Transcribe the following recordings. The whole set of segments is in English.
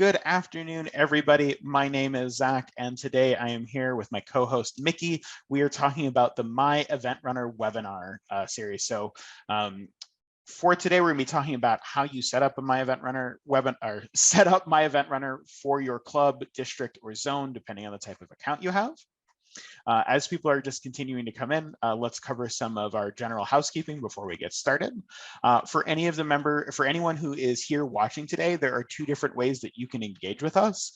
Good afternoon, everybody. My name is Zach, and today I am here with my co-host, Mickey. We are talking about the MyEventRunner webinar series. So for today, we're going to be talking about how you set up a MyEventRunner webinar, set up MyEventRunner for your club, district, or zone, depending on the type of account you have. As people are just continuing to come in, let's cover some of our general housekeeping before we get started. For anyone who is here watching today, there are two different ways that you can engage with us.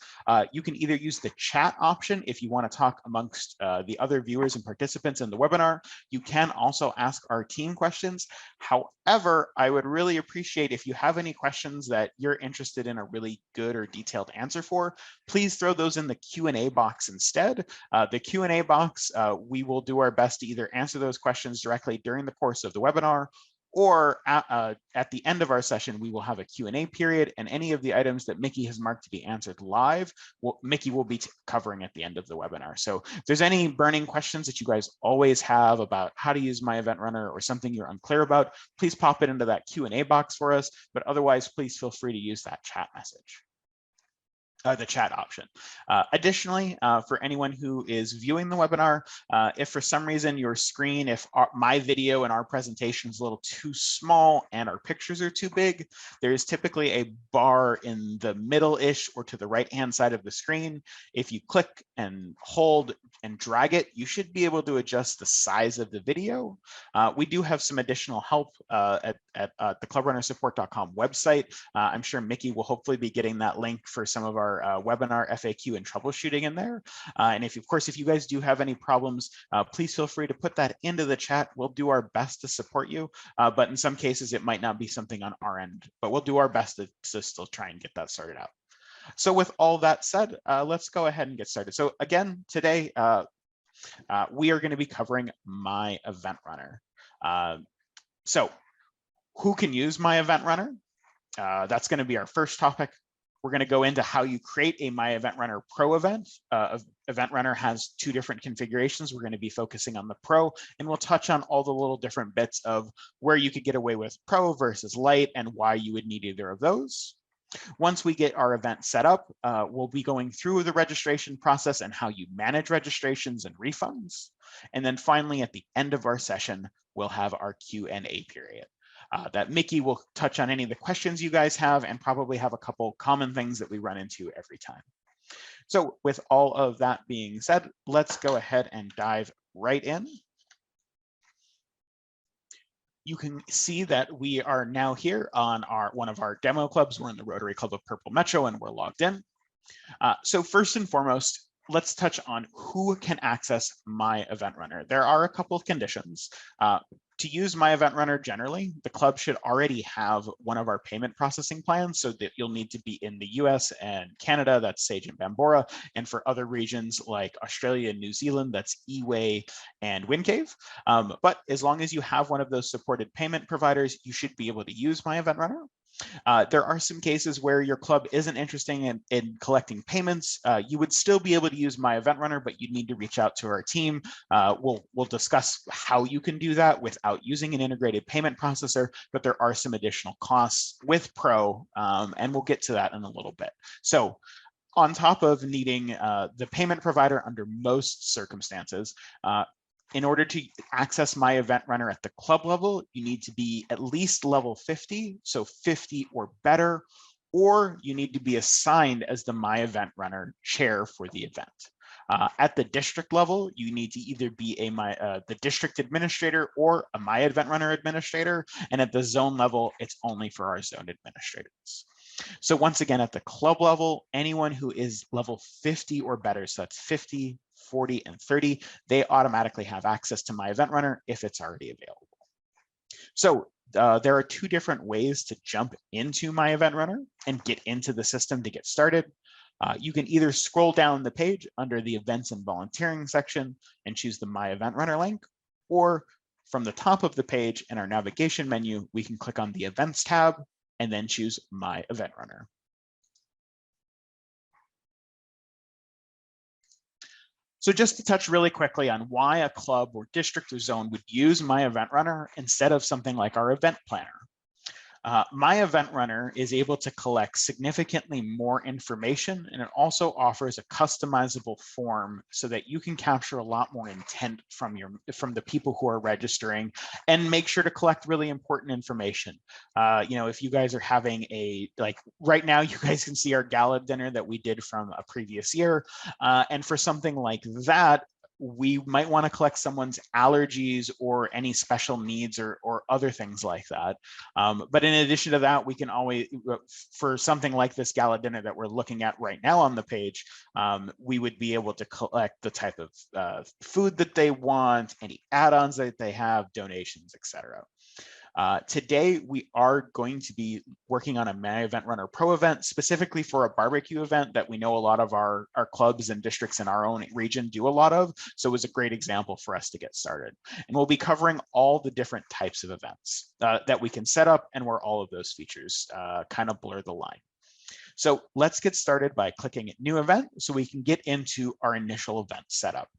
You can either use the chat option if you want to talk amongst the other viewers and participants in the webinar. You can also ask our team questions. However, I would really appreciate if you have any questions that you're interested in a really good or detailed answer for, please throw those in the Q&A box instead. The Q&A box, we will do our best to either answer those questions directly during the course of the webinar, or at the end of our session, we will have a Q&A period, and any of the items that Mickey has marked to be answered live, Mickey will be covering at the end of the webinar. So if there's any burning questions that you guys always have about how to use MyEventRunner or something you're unclear about, please pop it into that Q&A box for us, but otherwise, please feel free to use that chat message. The chat option. Additionally, for anyone who is viewing the webinar, if for some reason your screen, if my video and our presentation is a little too small and our pictures are too big, there is typically a bar in the middle-ish or to the right-hand side of the screen. If you click and hold and drag it, you should be able to adjust the size of the video. We do have some additional help at the clubrunnersupport.com website. I'm sure Mickey will hopefully be getting that link for some of our webinar FAQ and troubleshooting in there. And if you guys do have any problems, please feel free to put that into the chat. We'll do our best to support you, but in some cases it might not be something on our end, but we'll do our best to still try and get that sorted out. So with all that said, let's go ahead and get started. So again, today we are going to be covering MyEventRunner. So who can use MyEventRunner? That's going to be our first topic. We're going to go into how you create a MyEventRunner Pro event. EventRunner has two different configurations. We're going to be focusing on the Pro, and we'll touch on all the little different bits of where you could get away with Pro versus Lite and why you would need either of those. Once we get our event set up, we'll be going through the registration process and how you manage registrations and refunds. And then finally, at the end of our session, we'll have our Q&A period. That Mickey will touch on any of the questions you guys have and probably have a couple common things that we run into every time. So with all of that being said, let's go ahead and dive right in. You can see that we are now here on one of our demo clubs. We're in the Rotary Club of Purple Metro and we're logged in. So first and foremost, let's touch on who can access MyEventRunner. There are a couple of conditions. To use MyEventRunner generally, the club should already have one of our payment processing plans, so that you'll need to be in the US and Canada, that's Sage and Bambora, and for other regions like Australia and New Zealand, that's eWay and WinCave. But as long as you have one of those supported payment providers, you should be able to use MyEventRunner. There are some cases where your club isn't interested in collecting payments. You would still be able to use MyEventRunner, but you'd need to reach out to our team. We'll discuss how you can do that without using an integrated payment processor, but there are some additional costs with Pro, and we'll get to that in a little bit. So on top of needing the payment provider under most circumstances, in order to access MyEventRunner at the club level, you need to be at least level 50, so 50 or better, or you need to be assigned as the MyEventRunner chair for the event. At the district level, you need to either be the district administrator or a MyEventRunner administrator, and at the zone level, it's only for our zone administrators. So once again, at the club level, anyone who is level 50 or better, so that's 50, 40, and 30, they automatically have access to MyEventRunner if it's already available. So there are two different ways to jump into MyEventRunner and get into the system to get started. You can either scroll down the page under the Events and Volunteering section and choose the MyEventRunner link, or from the top of the page in our navigation menu, we can click on the Events tab and then choose MyEventRunner. So just to touch really quickly on why a club or district or zone would use MyEventRunner instead of something like our event planner. MyEventRunner is able to collect significantly more information, and it also offers a customizable form so that you can capture a lot more intent from the people who are registering and make sure to collect really important information. If you guys are having right now, you guys can see our gala dinner that we did from a previous year. And for something like that, we might want to collect someone's allergies or any special needs or other things like that. But in addition to that, we can always, for something like this gala dinner that we're looking at right now on the page, we would be able to collect the type of food that they want, any add-ons that they have, donations, etc. Today, we are going to be working on a MyEventRunner Pro event, specifically for a barbecue event that we know a lot of our clubs and districts in our own region do a lot of. So it was a great example for us to get started. And we'll be covering all the different types of events that we can set up and where all of those features kind of blur the line. So let's get started by clicking New Event so we can get into our initial event setup.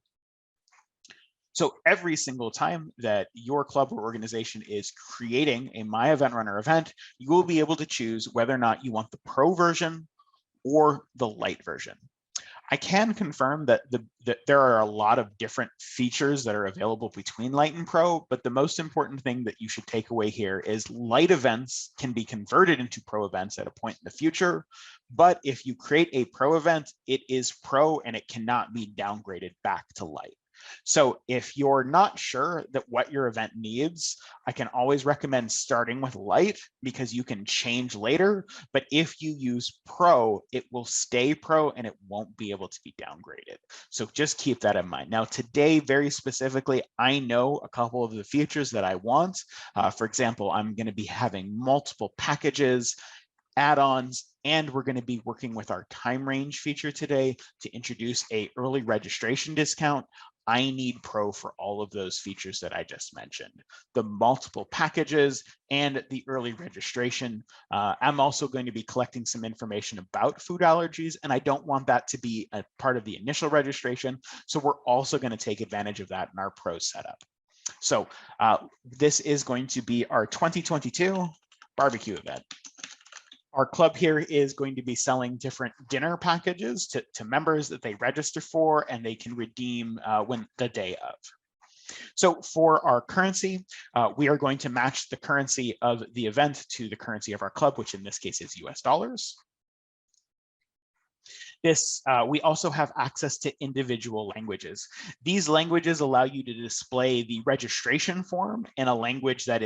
So every single time that your club or organization is creating a MyEventRunner event, you will be able to choose whether or not you want the Pro version or the Lite version. I can confirm that there are a lot of different features that are available between Lite and Pro, but the most important thing that you should take away here is Lite events can be converted into Pro events at a point in the future. But if you create a Pro event, it is Pro and it cannot be downgraded back to Lite. So if you're not sure that what your event needs, I can always recommend starting with Lite because you can change later. But if you use Pro, it will stay Pro and it won't be able to be downgraded. So just keep that in mind. Now, today, very specifically, I know a couple of the features that I want. For example, I'm going to be having multiple packages, add-ons, and we're going to be working with our time range feature today to introduce an early registration discount. I need Pro for all of those features that I just mentioned, the multiple packages and the early registration. I'm also going to be collecting some information about food allergies, and I don't want that to be a part of the initial registration. So we're also going to take advantage of that in our Pro setup. So this is going to be our 2022 barbecue event. Our club here is going to be selling different dinner packages to members that they register for, and they can redeem when the day of. So for our currency, we are going to match the currency of the event to the currency of our club, which in this case is US dollars. We also have access to individual languages. These languages allow you to display the registration form in a language that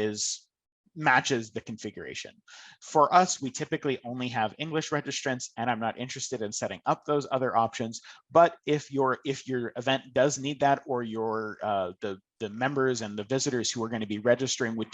matches the configuration. For us, we typically only have English registrants, and I'm not interested in setting up those other options. But if your event does need that, or the members and the visitors who are going to be registering would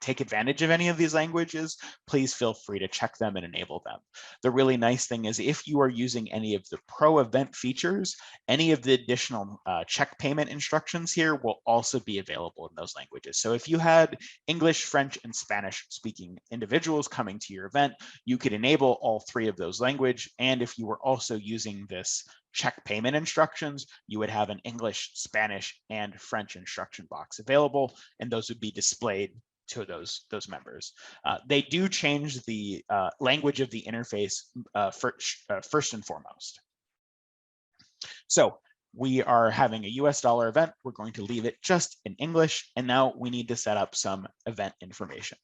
take advantage of any of these languages, please feel free to check them and enable them. The really nice thing is if you are using any of the Pro event features, any of the additional check payment instructions here will also be available in those languages. So if you had English, French, and Spanish speaking individuals coming to your event, you could enable all three of those language. And if you were also using this check payment instructions, you would have an English, Spanish, and French instruction box available, and those would be displayed to those members. They do change the language of the interface first and foremost. So we are having a US dollar event. We're going to leave it just in English, and now we need to set up some event information.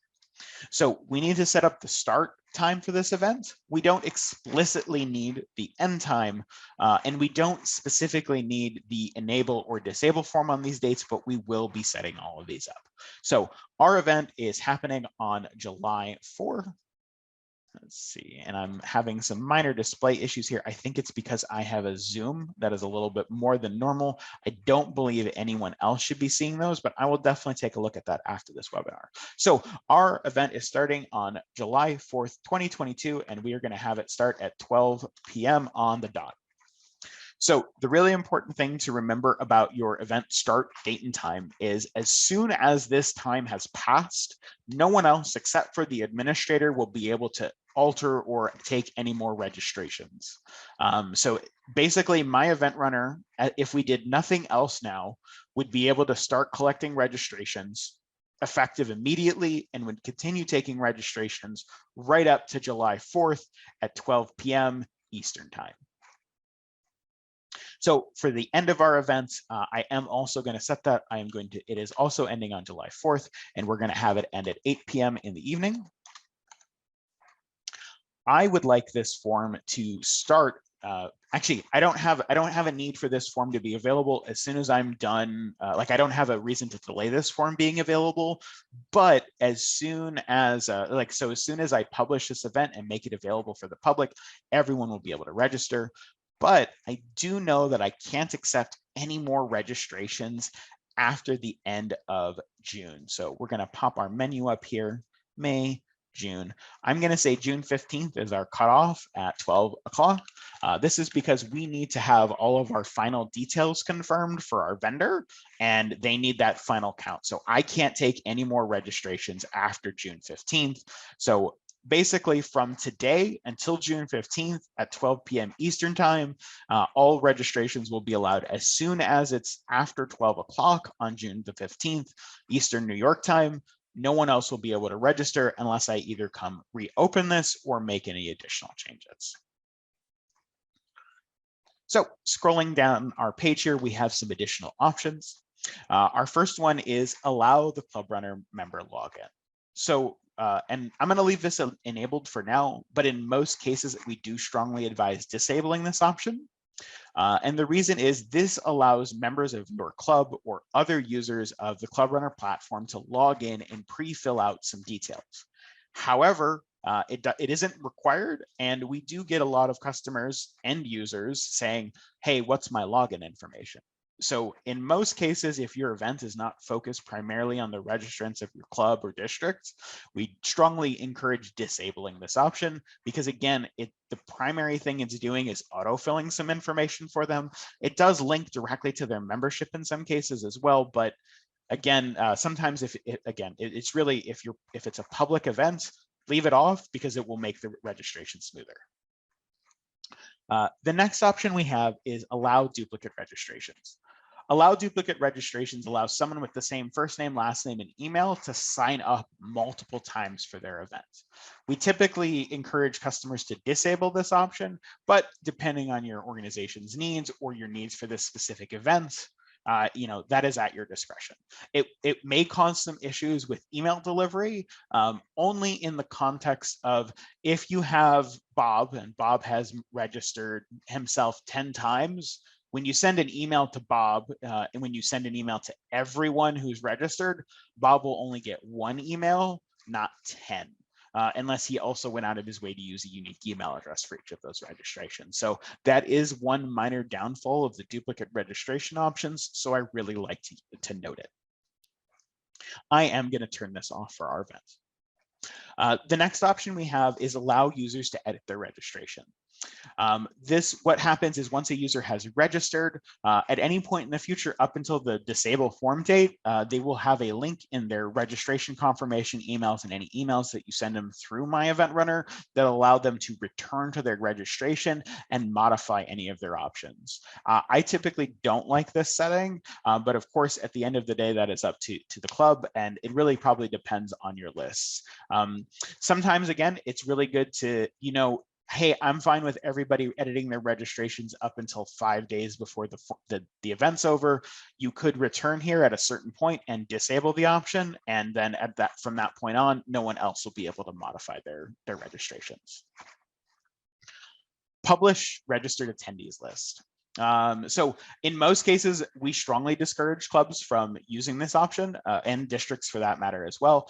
So we need to set up the start time for this event. We don't explicitly need the end time, and we don't specifically need the enable or disable form on these dates, but we will be setting all of these up. So our event is happening on July 4th. Let's see, and I'm having some minor display issues here. I think it's because I have a Zoom that is a little bit more than normal. I don't believe anyone else should be seeing those, but I will definitely take a look at that after this webinar. So our event is starting on July 4th, 2022, and we are going to have it start at 12 p.m. on the dot. So the really important thing to remember about your event start date and time is as soon as this time has passed, no one else except for the administrator will be able to alter or take any more registrations. So basically MyEventRunner, if we did nothing else now, would be able to start collecting registrations effective immediately and would continue taking registrations right up to July 4th at 12 p.m. Eastern Time. So for the end of our event, I am also going to set that. It is also ending on July 4th, and we're going to have it end at 8 p.m. in the evening. I would like this form to start. Actually, I don't have a need for this form to be available as soon as I'm done. Like I don't have a reason to delay this form being available, but as soon as as soon as I publish this event and make it available for the public, everyone will be able to register. But I do know that I can't accept any more registrations after the end of June. So we're going to pop our menu up here, May, June. I'm going to say June 15th is our cutoff at 12 o'clock. This is because we need to have all of our final details confirmed for our vendor, and they need that final count. So I can't take any more registrations after June 15th. So basically from today until June 15th at 12 p.m. Eastern Time, all registrations will be allowed as soon as it's after 12 o'clock on June the 15th, Eastern New York time. No one else will be able to register unless I either come reopen this or make any additional changes. So scrolling down our page here, we have some additional options. Our first one is allow the Clubrunner member login. So, and I'm going to leave this enabled for now, but in most cases, we do strongly advise disabling this option. And the reason is this allows members of your club or other users of the Clubrunner platform to log in and pre-fill out some details. However, it isn't required, and we do get a lot of customers and users saying, hey, what's my login information? So in most cases, if your event is not focused primarily on the registrants of your club or district, we strongly encourage disabling this option because again, the primary thing it's doing is autofilling some information for them. It does link directly to their membership in some cases as well, but again, sometimes it's really if it's a public event, leave it off because it will make the registration smoother. The next option we have is allow duplicate registrations. Allow duplicate registrations allows someone with the same first name, last name, and email to sign up multiple times for their event. We typically encourage customers to disable this option, but depending on your organization's needs or your needs for this specific event, that is at your discretion. It may cause some issues with email delivery, only in the context of if you have Bob and Bob has registered himself 10 times, when you send an email to Bob and when you send an email to everyone who's registered, Bob will only get one email, not 10. Unless he also went out of his way to use a unique email address for each of those registrations. So that is one minor downfall of the duplicate registration options. So I really like to note it. I am going to turn this off for our event. The next option we have is allow users to edit their registration. What happens is once a user has registered, at any point in the future, up until the disable form date, they will have a link in their registration confirmation emails and any emails that you send them through MyEventRunner that allow them to return to their registration and modify any of their options. I typically don't like this setting, but of course, at the end of the day, that is up to the club, and it really probably depends on your lists. Sometimes, again, it's really good to, hey, I'm fine with everybody editing their registrations up until 5 days before the event's over. You could return here at a certain point and disable the option, and then from that point on, no one else will be able to modify their registrations. Publish registered attendees list. So in most cases, we strongly discourage clubs from using this option and districts for that matter as well,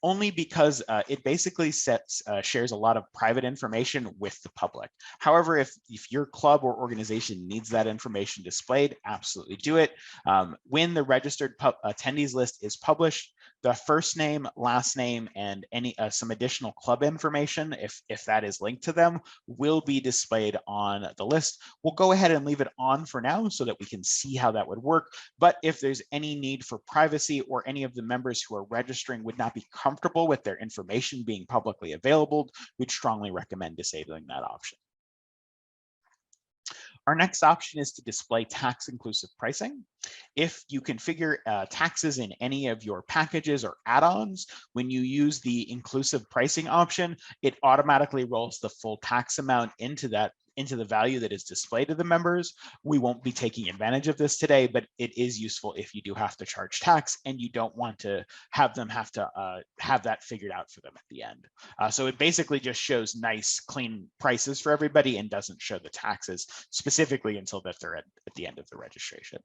only because it basically shares a lot of private information with the public. However, if your club or organization needs that information displayed, absolutely do it. When the registered attendees list is published, the first name, last name, and some additional club information, if that is linked to them, will be displayed on the list. We'll go ahead and leave it on for now so that we can see how that would work. But if there's any need for privacy or any of the members who are registering would not be comfortable with their information being publicly available, we'd strongly recommend disabling that option. Our next option is to display tax inclusive pricing. If you configure taxes in any of your packages or add-ons, when you use the inclusive pricing option, it automatically rolls the full tax amount into the value that is displayed to the members. We won't be taking advantage of this today, but it is useful if you do have to charge tax and you don't want to have them have that figured out for them at the end. So it basically just shows nice, clean prices for everybody and doesn't show the taxes specifically until that they're at the end of the registration.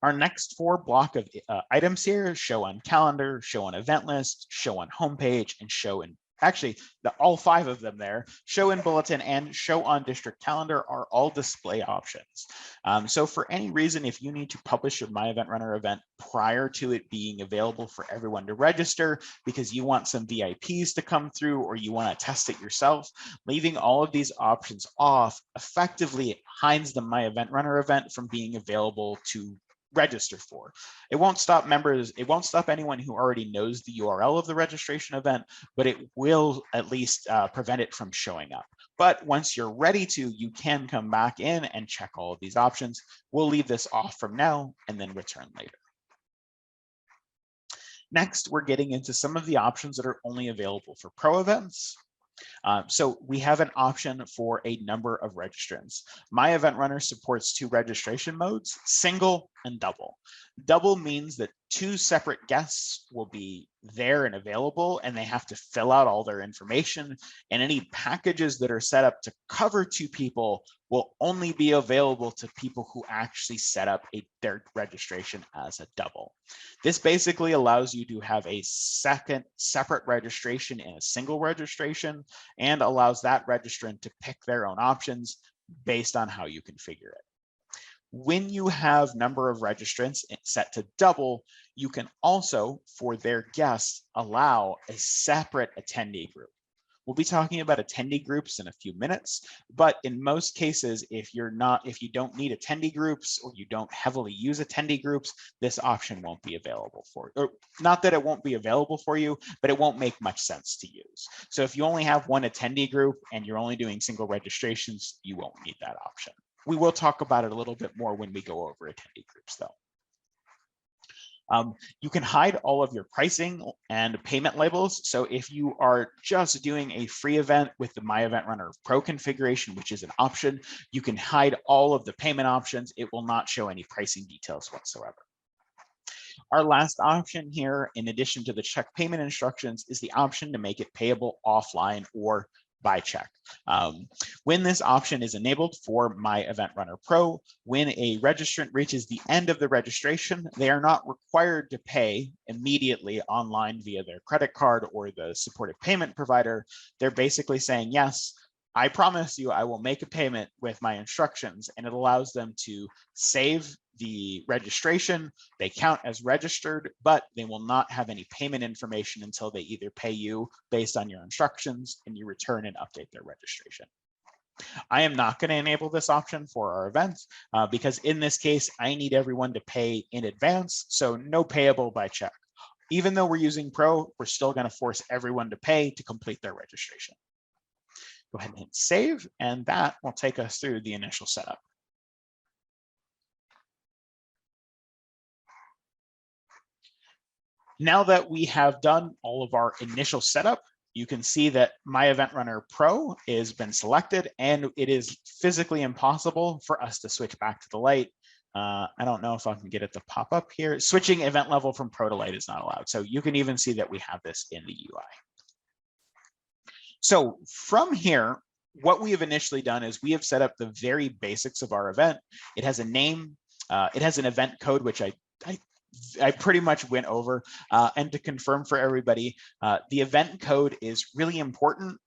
Our next 4 block of items here: show on calendar, show on event list, show on homepage, and show in, actually all 5 of them there, show in bulletin and show on district calendar, are all display options. So for any reason, if you need to publish your MyEventRunner event prior to it being available for everyone to register because you want some VIPs to come through or you want to test it yourself, leaving all of these options off effectively hides the MyEventRunner event from being available to register for. It won't stop members, it won't stop anyone who already knows the URL of the registration event, but it will at least prevent it from showing up. But once you're ready to, you can come back in and check all of these options. We'll leave this off from now and then return later. Next, we're getting into some of the options that are only available for pro events. So we have an option for a number of registrants. MyEventRunner supports 2 registration modes: single and double. Double means that 2 separate guests will be there and available, and they have to fill out all their information, and any packages that are set up to cover 2 people will only be available to people who actually set up their registration as a double. This basically allows you to have a second separate registration in a single registration and allows that registrant to pick their own options based on how you configure it. When you have number of registrants set to double, you can also, for their guests, allow a separate attendee group. We'll be talking about attendee groups in a few minutes, but in most cases, if you don't need attendee groups or you don't heavily use attendee groups, this option won't be available for you. Or not that it won't be available for you, but it won't make much sense to use. So if you only have one attendee group and you're only doing single registrations, you won't need that option. We will talk about it a little bit more when we go over attendee groups though. You can hide all of your pricing and payment labels. So if you are just doing a free event with the MyEventRunner Pro configuration, which is an option, you can hide all of the payment options. It will not show any pricing details whatsoever. Our last option here, in addition to the check payment instructions, is the option to make it payable offline or by check. When this option is enabled for MyEventRunner Pro, when a registrant reaches the end of the registration, they are not required to pay immediately online via their credit card or the supported payment provider. They're basically saying, yes, I promise you I will make a payment with my instructions, and it allows them to save the registration. They count as registered, but they will not have any payment information until they either pay you based on your instructions and you return and update their registration. I am not going to enable this option for our events because in this case, I need everyone to pay in advance, so no payable by check. Even though we're using Pro, we're still going to force everyone to pay to complete their registration. Go ahead and hit save, and that will take us through the initial setup. Now that we have done all of our initial setup, you can see that MyEventRunner Pro has been selected, and it is physically impossible for us to switch back to the light. I don't know if I can get it to pop up here. Switching event level from Pro to light is not allowed. So you can even see that we have this in the UI. So from here, what we have initially done is we have set up the very basics of our event. It has a name, it has an event code, which I pretty much went over, and to confirm for everybody, the event code is really important.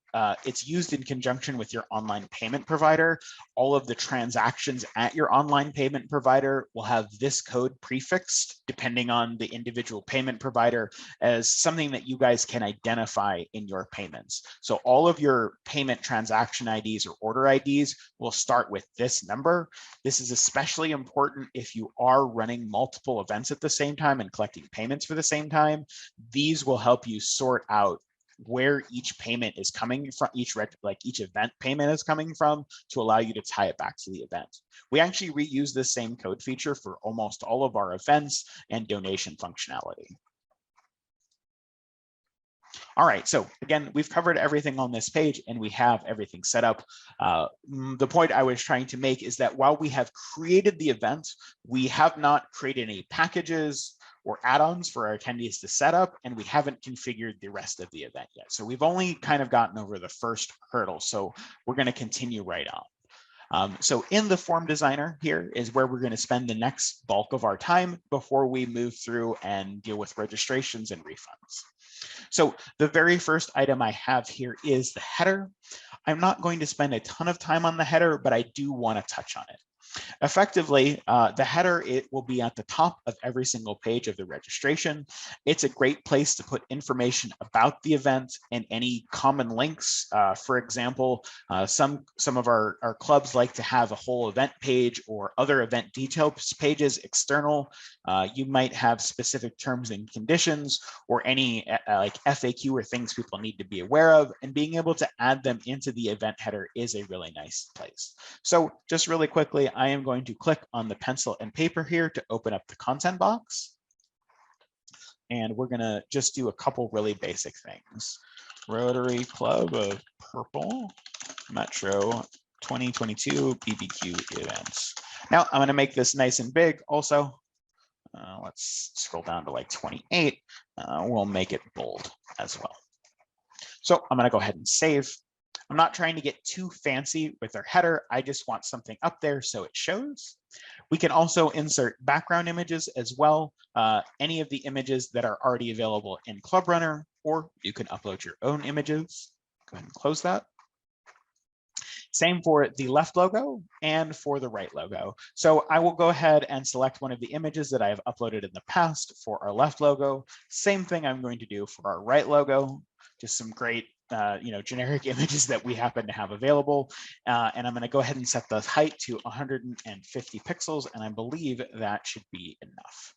It's used in conjunction with your online payment provider. All of the transactions at your online payment provider will have this code prefixed depending on the individual payment provider as something that you guys can identify in your payments. So all of your payment transaction IDs or order IDs will start with this number. This is especially important if you are running multiple events at the same time and collecting payments for the same time. These will help you sort out where each payment is coming from, each event payment is coming from, to allow you to tie it back to the event. We actually reuse this same code feature for almost all of our events and donation functionality. All right, so again, we've covered everything on this page and we have everything set up. The point I was trying to make is that while we have created the event, we have not created any packages or add-ons for our attendees to set up, and we haven't configured the rest of the event yet. So we've only kind of gotten over the first hurdle. So we're going to continue right on. So in the form designer here is where we're going to spend the next bulk of our time before we move through and deal with registrations and refunds. So the very first item I have here is the header. I'm not going to spend a ton of time on the header, but I do want to touch on it. Effectively, the header, it will be at the top of every single page of the registration. It's a great place to put information about the event and any common links. For example, some of our clubs like to have a whole event page or other event details pages external. You might have specific terms and conditions or any like FAQ or things people need to be aware of, and being able to add them into the event header is a really nice place. So just really quickly, I am going to click on the pencil and paper here to open up the content box. And we're gonna just do a couple really basic things. Rotary Club of Purple Metro 2022 BBQ events. Now I'm gonna make this nice and big also. Let's scroll down to like 28. We'll make it bold as well. So I'm gonna go ahead and save. I'm not trying to get too fancy with our header. I just want something up there so it shows. We can also insert background images as well. Any of the images that are already available in Clubrunner, or you can upload your own images. Go ahead and close that. Same for the left logo and for the right logo. So I will go ahead and select one of the images that I have uploaded in the past for our left logo. Same thing I'm going to do for our right logo. Just some great generic images that we happen to have available. And I'm going to go ahead and set the height to 150 pixels, and I believe that should be enough.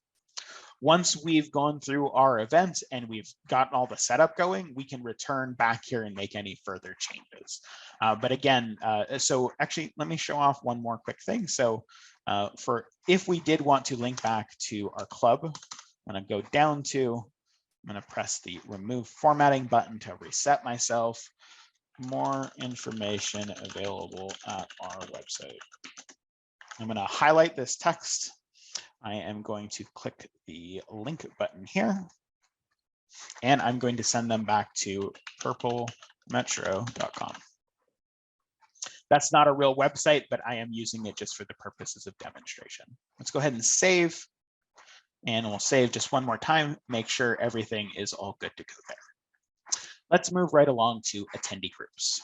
Once we've gone through our event and we've gotten all the setup going, we can return back here and make any further changes. But again, so actually, let me show off one more quick thing. So if we did want to link back to our club, I'm going to go down to, I'm going to press the remove formatting button to reset myself. More information available at our website. I'm going to highlight this text. I am going to click the link button here, and I'm going to send them back to purplemetro.com. That's not a real website, but I am using it just for the purposes of demonstration. Let's go ahead and save. And we'll save just one more time, make sure everything is all good to go there. Let's move right along to attendee groups.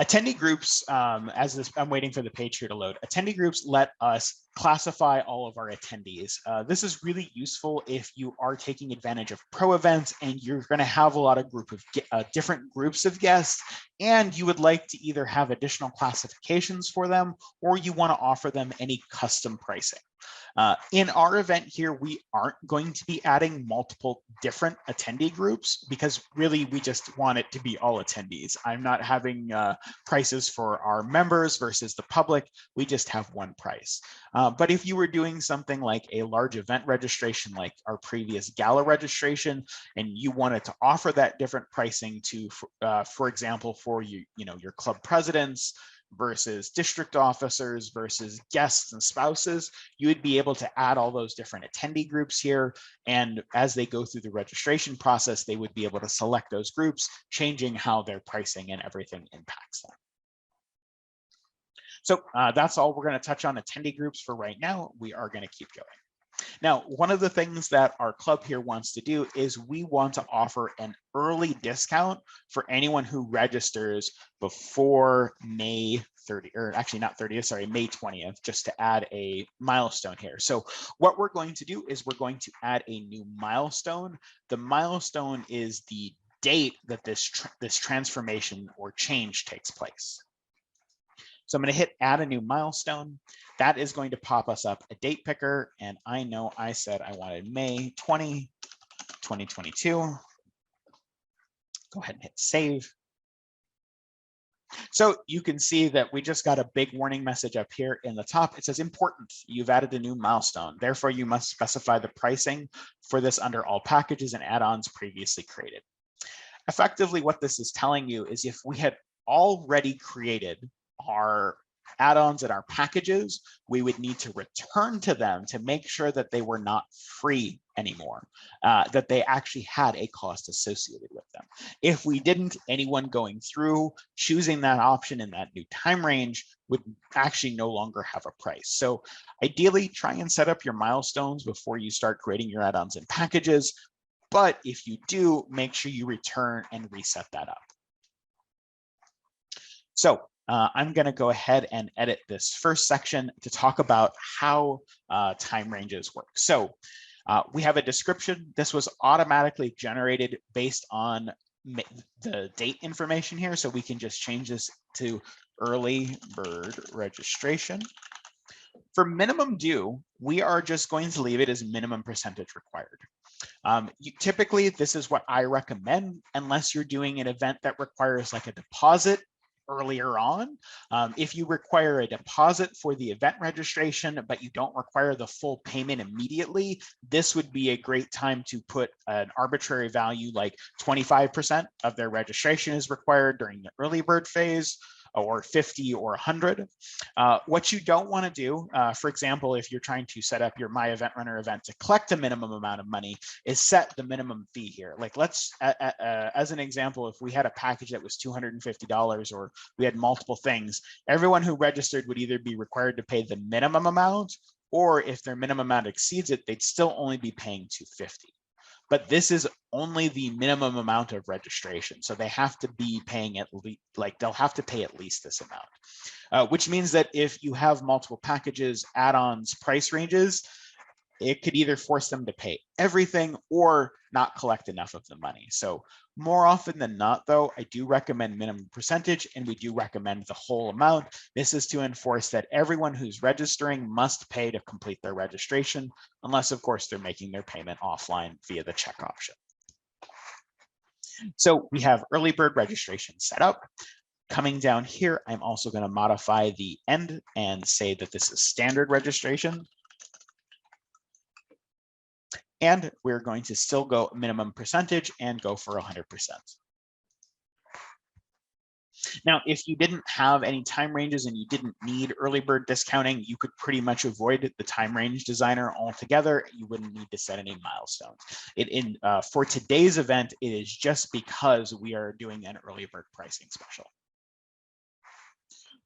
Attendee groups, I'm waiting for the page here to load. Attendee groups let us classify all of our attendees. This is really useful if you are taking advantage of pro events and you're going to have a lot of different groups of guests, and you would like to either have additional classifications for them, or you want to offer them any custom pricing. In our event here, we aren't going to be adding multiple different attendee groups because really we just want it to be all attendees. I'm not having prices for our members versus the public. We just have one price. But if you were doing something like a large event registration, like our previous gala registration, and you wanted to offer that different pricing to, for example, for your club presidents versus district officers versus guests and spouses, you would be able to add all those different attendee groups here. And as they go through the registration process, they would be able to select those groups, changing how their pricing and everything impacts them. So that's all we're going to touch on attendee groups for right now. We are going to keep going. Now, one of the things that our club here wants to do is we want to offer an early discount for anyone who registers before May 30, or actually not 30th, sorry, May 20th, just to add a milestone here. So what we're going to do is we're going to add a new milestone. The milestone is the date that this transformation or change takes place. So I'm going to hit add a new milestone. That is going to pop us up a date picker. And I know I said I wanted May 20, 2022. Go ahead and hit save. So you can see that we just got a big warning message up here in the top. It says important, you've added a new milestone. Therefore, you must specify the pricing for this under all packages and add-ons previously created. Effectively, what this is telling you is if we had already created our add-ons and our packages, we would need to return to them to make sure that they were not free anymore, that they actually had a cost associated with them. If we didn't, anyone going through choosing that option in that new time range would actually no longer have a price. So ideally, try and set up your milestones before you start creating your add-ons and packages. But if you do, make sure you return and reset that up. So I'm going to go ahead and edit this first section to talk about how time ranges work. So we have a description. This was automatically generated based on the date information here. So we can just change this to early bird registration. For minimum due, we are just going to leave it as minimum percentage required. Typically, this is what I recommend unless you're doing an event that requires like a deposit earlier on. If you require a deposit for the event registration, but you don't require the full payment immediately, this would be a great time to put an arbitrary value like 25% of their registration is required during the early bird phase, or 50 or 100. What you don't want to do, for example, if you're trying to set up your MyEventRunner event to collect a minimum amount of money, is set the minimum fee here. Like let's, as an example, if we had a package that was $250 or we had multiple things, everyone who registered would either be required to pay the minimum amount, or if their minimum amount exceeds it, they'd still only be paying $250. But this is only the minimum amount of registration. So they have to be paying at least, like they'll have to pay at least this amount, which means that if you have multiple packages, add-ons, price ranges, it could either force them to pay everything or not collect enough of the money. So more often than not, though, I do recommend minimum percentage, and we do recommend the whole amount. This is to enforce that everyone who's registering must pay to complete their registration, unless, of course, they're making their payment offline via the check option. So we have early bird registration set up. Coming down here, I'm also going to modify the end and say that this is standard registration. And we're going to still go minimum percentage and go for 100%. Now, if you didn't have any time ranges and you didn't need early bird discounting, you could pretty much avoid the time range designer altogether. You wouldn't need to set any milestones. For today's event, it is just because we are doing an early bird pricing special.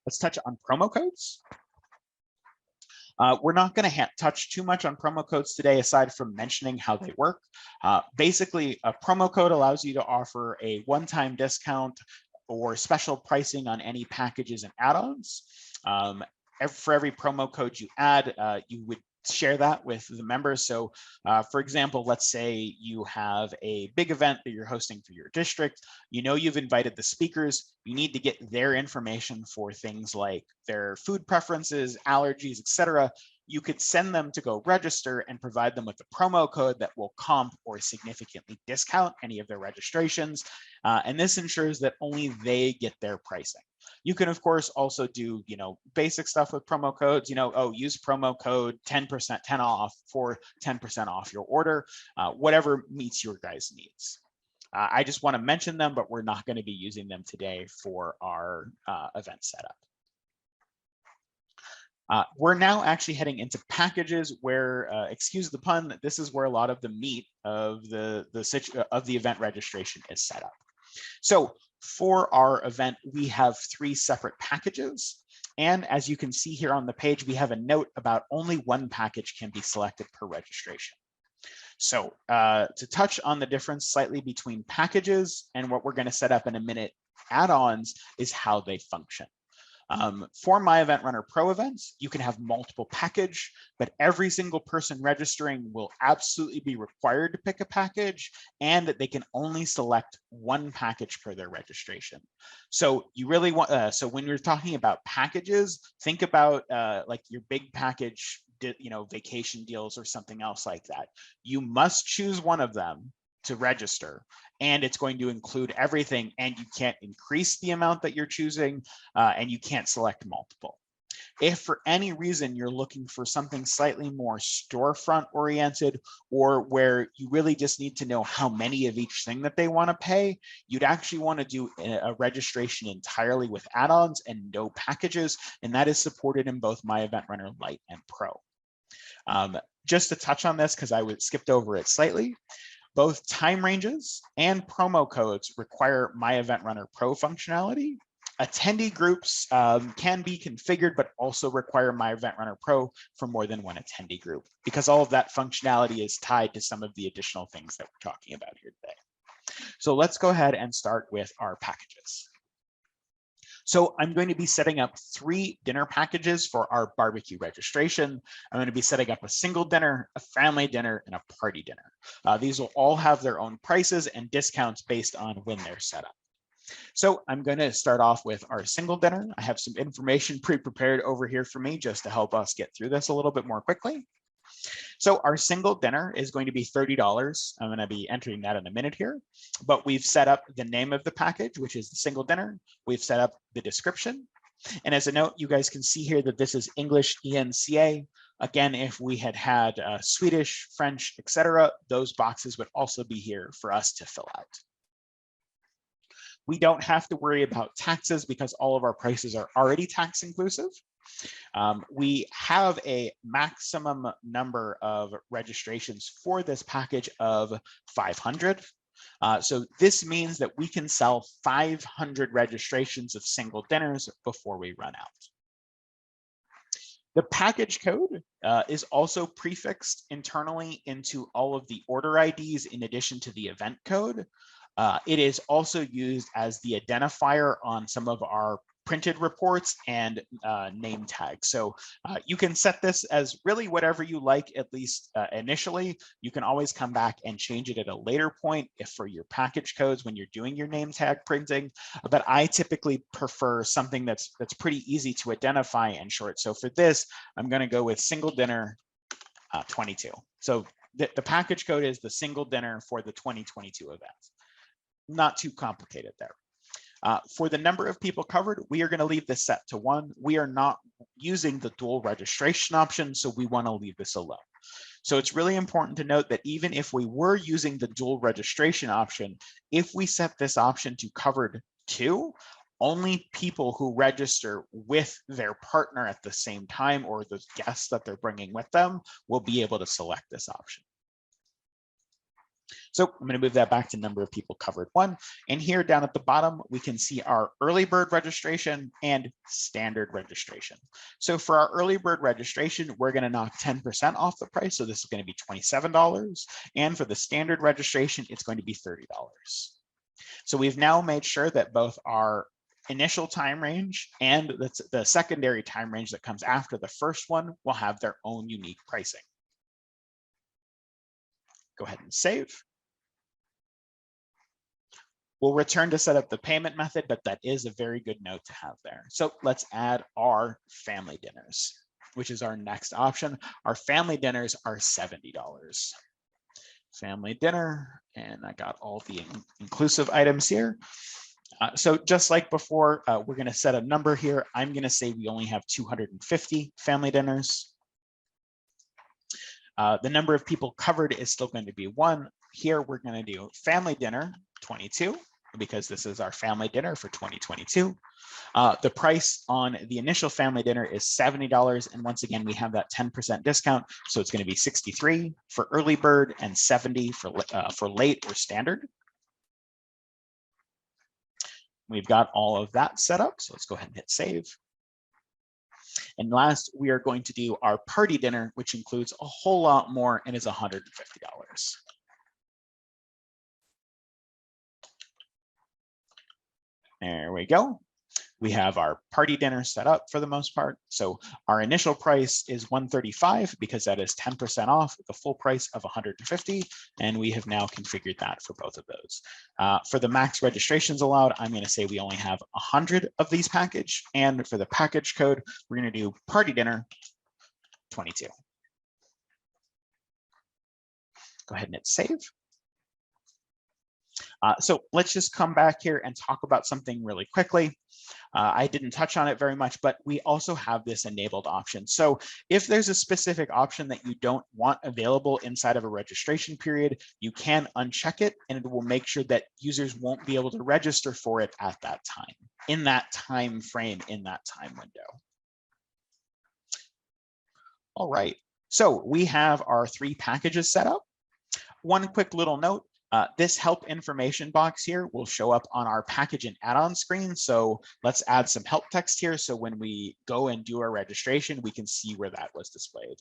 Let's touch on promo codes. We're not going to touch too much on promo codes today, aside from mentioning how they work. Basically, a promo code allows you to offer a one-time discount or special pricing on any packages and add-ons. For every promo code you add, you would share that with the members. So for example, let's say you have a big event that you're hosting for your district. You know you've invited the speakers. You need to get their information for things like their food preferences, allergies, etc. You could send them to go register and provide them with a promo code that will comp or significantly discount any of their registrations. And this ensures that only they get their pricing. You can, of course, also do, basic stuff with promo codes, use promo code 10% 10 off for 10% off your order, whatever meets your guys' needs. I just want to mention them, but we're not going to be using them today for our event setup. We're now actually heading into packages where, excuse the pun, this is where a lot of the meat of the event registration is set up. So for our event, we have 3 separate packages. And as you can see here on the page, we have a note about only one package can be selected per registration. So to touch on the difference slightly between packages and what we're going to set up in a minute, add-ons is how they function. For MyEventRunner Pro events, you can have multiple package, but every single person registering will absolutely be required to pick a package, and they can only select one package per their registration. So you really want, so when you're talking about packages, think about like your big package, vacation deals or something else like that. You must choose one of them to register, and it's going to include everything, and you can't increase the amount that you're choosing, and you can't select multiple. If for any reason you're looking for something slightly more storefront oriented, or where you really just need to know how many of each thing that they want to pay, you'd actually want to do a registration entirely with add-ons and no packages, and that is supported in both MyEventRunner Lite and Pro. Just to touch on this, because I skipped over it slightly, both time ranges and promo codes require MyEventRunner Pro functionality. Attendee groups can be configured, but also require MyEventRunner Pro for more than one attendee group, because all of that functionality is tied to some of the additional things that we're talking about here today. So let's go ahead and start with our packages. So I'm going to be setting up 3 dinner packages for our barbecue registration. I'm going to be setting up a single dinner, a family dinner, and a party dinner. These will all have their own prices and discounts based on when they're set up. So I'm going to start off with our single dinner. I have some information pre-prepared over here for me just to help us get through this a little bit more quickly. So our single dinner is going to be $30. I'm going to be entering that in a minute here, but we've set up the name of the package, which is the single dinner. We've set up the description. And as a note, you guys can see here that this is English ENCA. Again, if we had Swedish, French, etc., those boxes would also be here for us to fill out. We don't have to worry about taxes because all of our prices are already tax inclusive. We have a maximum number of registrations for this package of 500. So this means that we can sell 500 registrations of single dinners before we run out. The package code is also prefixed internally into all of the order IDs in addition to the event code. It is also used as the identifier on some of our printed reports and name tags. So you can set this as really whatever you like, at least initially. You can always come back and change it at a later point if for your package codes when you're doing your name tag printing. But I typically prefer something that's pretty easy to identify and short. So for this, I'm going to go with single dinner 22. So the package code is the single dinner for the 2022 event. Not too complicated there. For the number of people covered, we are going to leave this set to 1. We are not using the dual registration option, so we want to leave this alone. So it's really important to note that even if we were using the dual registration option, if we set this option to covered 2, only people who register with their partner at the same time or the guests that they're bringing with them will be able to select this option. So I'm going to move that back to number of people covered 1. And here down at the bottom, we can see our early bird registration and standard registration. So for our early bird registration, we're going to knock 10% off the price. So this is going to be $27. And for the standard registration, it's going to be $30. So we've now made sure that both our initial time range and the secondary time range that comes after the first one will have their own unique pricing. Go ahead and save. We'll return to set up the payment method, but that is a very good note to have there. So let's add our family dinners, which is our next option. Our family dinners are $70. Family dinner, and I got all the inclusive items here. So just like before, we're going to set a number here. I'm going to say we only have 250 family dinners. The number of people covered is still going to be 1. Here we're going to do family dinner 22 because this is our family dinner for 2022. The price on the initial family dinner is $70. And once again, we have that 10% discount. So it's going to be $63 for early bird and $70 for late or standard. We've got all of that set up. So let's go ahead and hit save. And last, we are going to do our party dinner, which includes a whole lot more and is $150. There we go. We have our party dinner set up for the most part. So our initial price is $135 because that is 10% off the full price of $150. And we have now configured that for both of those. For the max registrations allowed, I'm going to say we only have 100 of these package. And for the package code, we're going to do party dinner 22. Go ahead and hit save. So let's just come back here and talk about something really quickly. I didn't touch on it very much, but we also have this enabled option. So if there's a specific option that you don't want available inside of a registration period, you can uncheck it and it will make sure that users won't be able to register for it at that time, in that time frame, in that time window. All right, so we have our 3 packages set up. One quick little note. This help information box here will show up on our package and add-on screen. So let's add some help text here. So when we go and do our registration, we can see where that was displayed.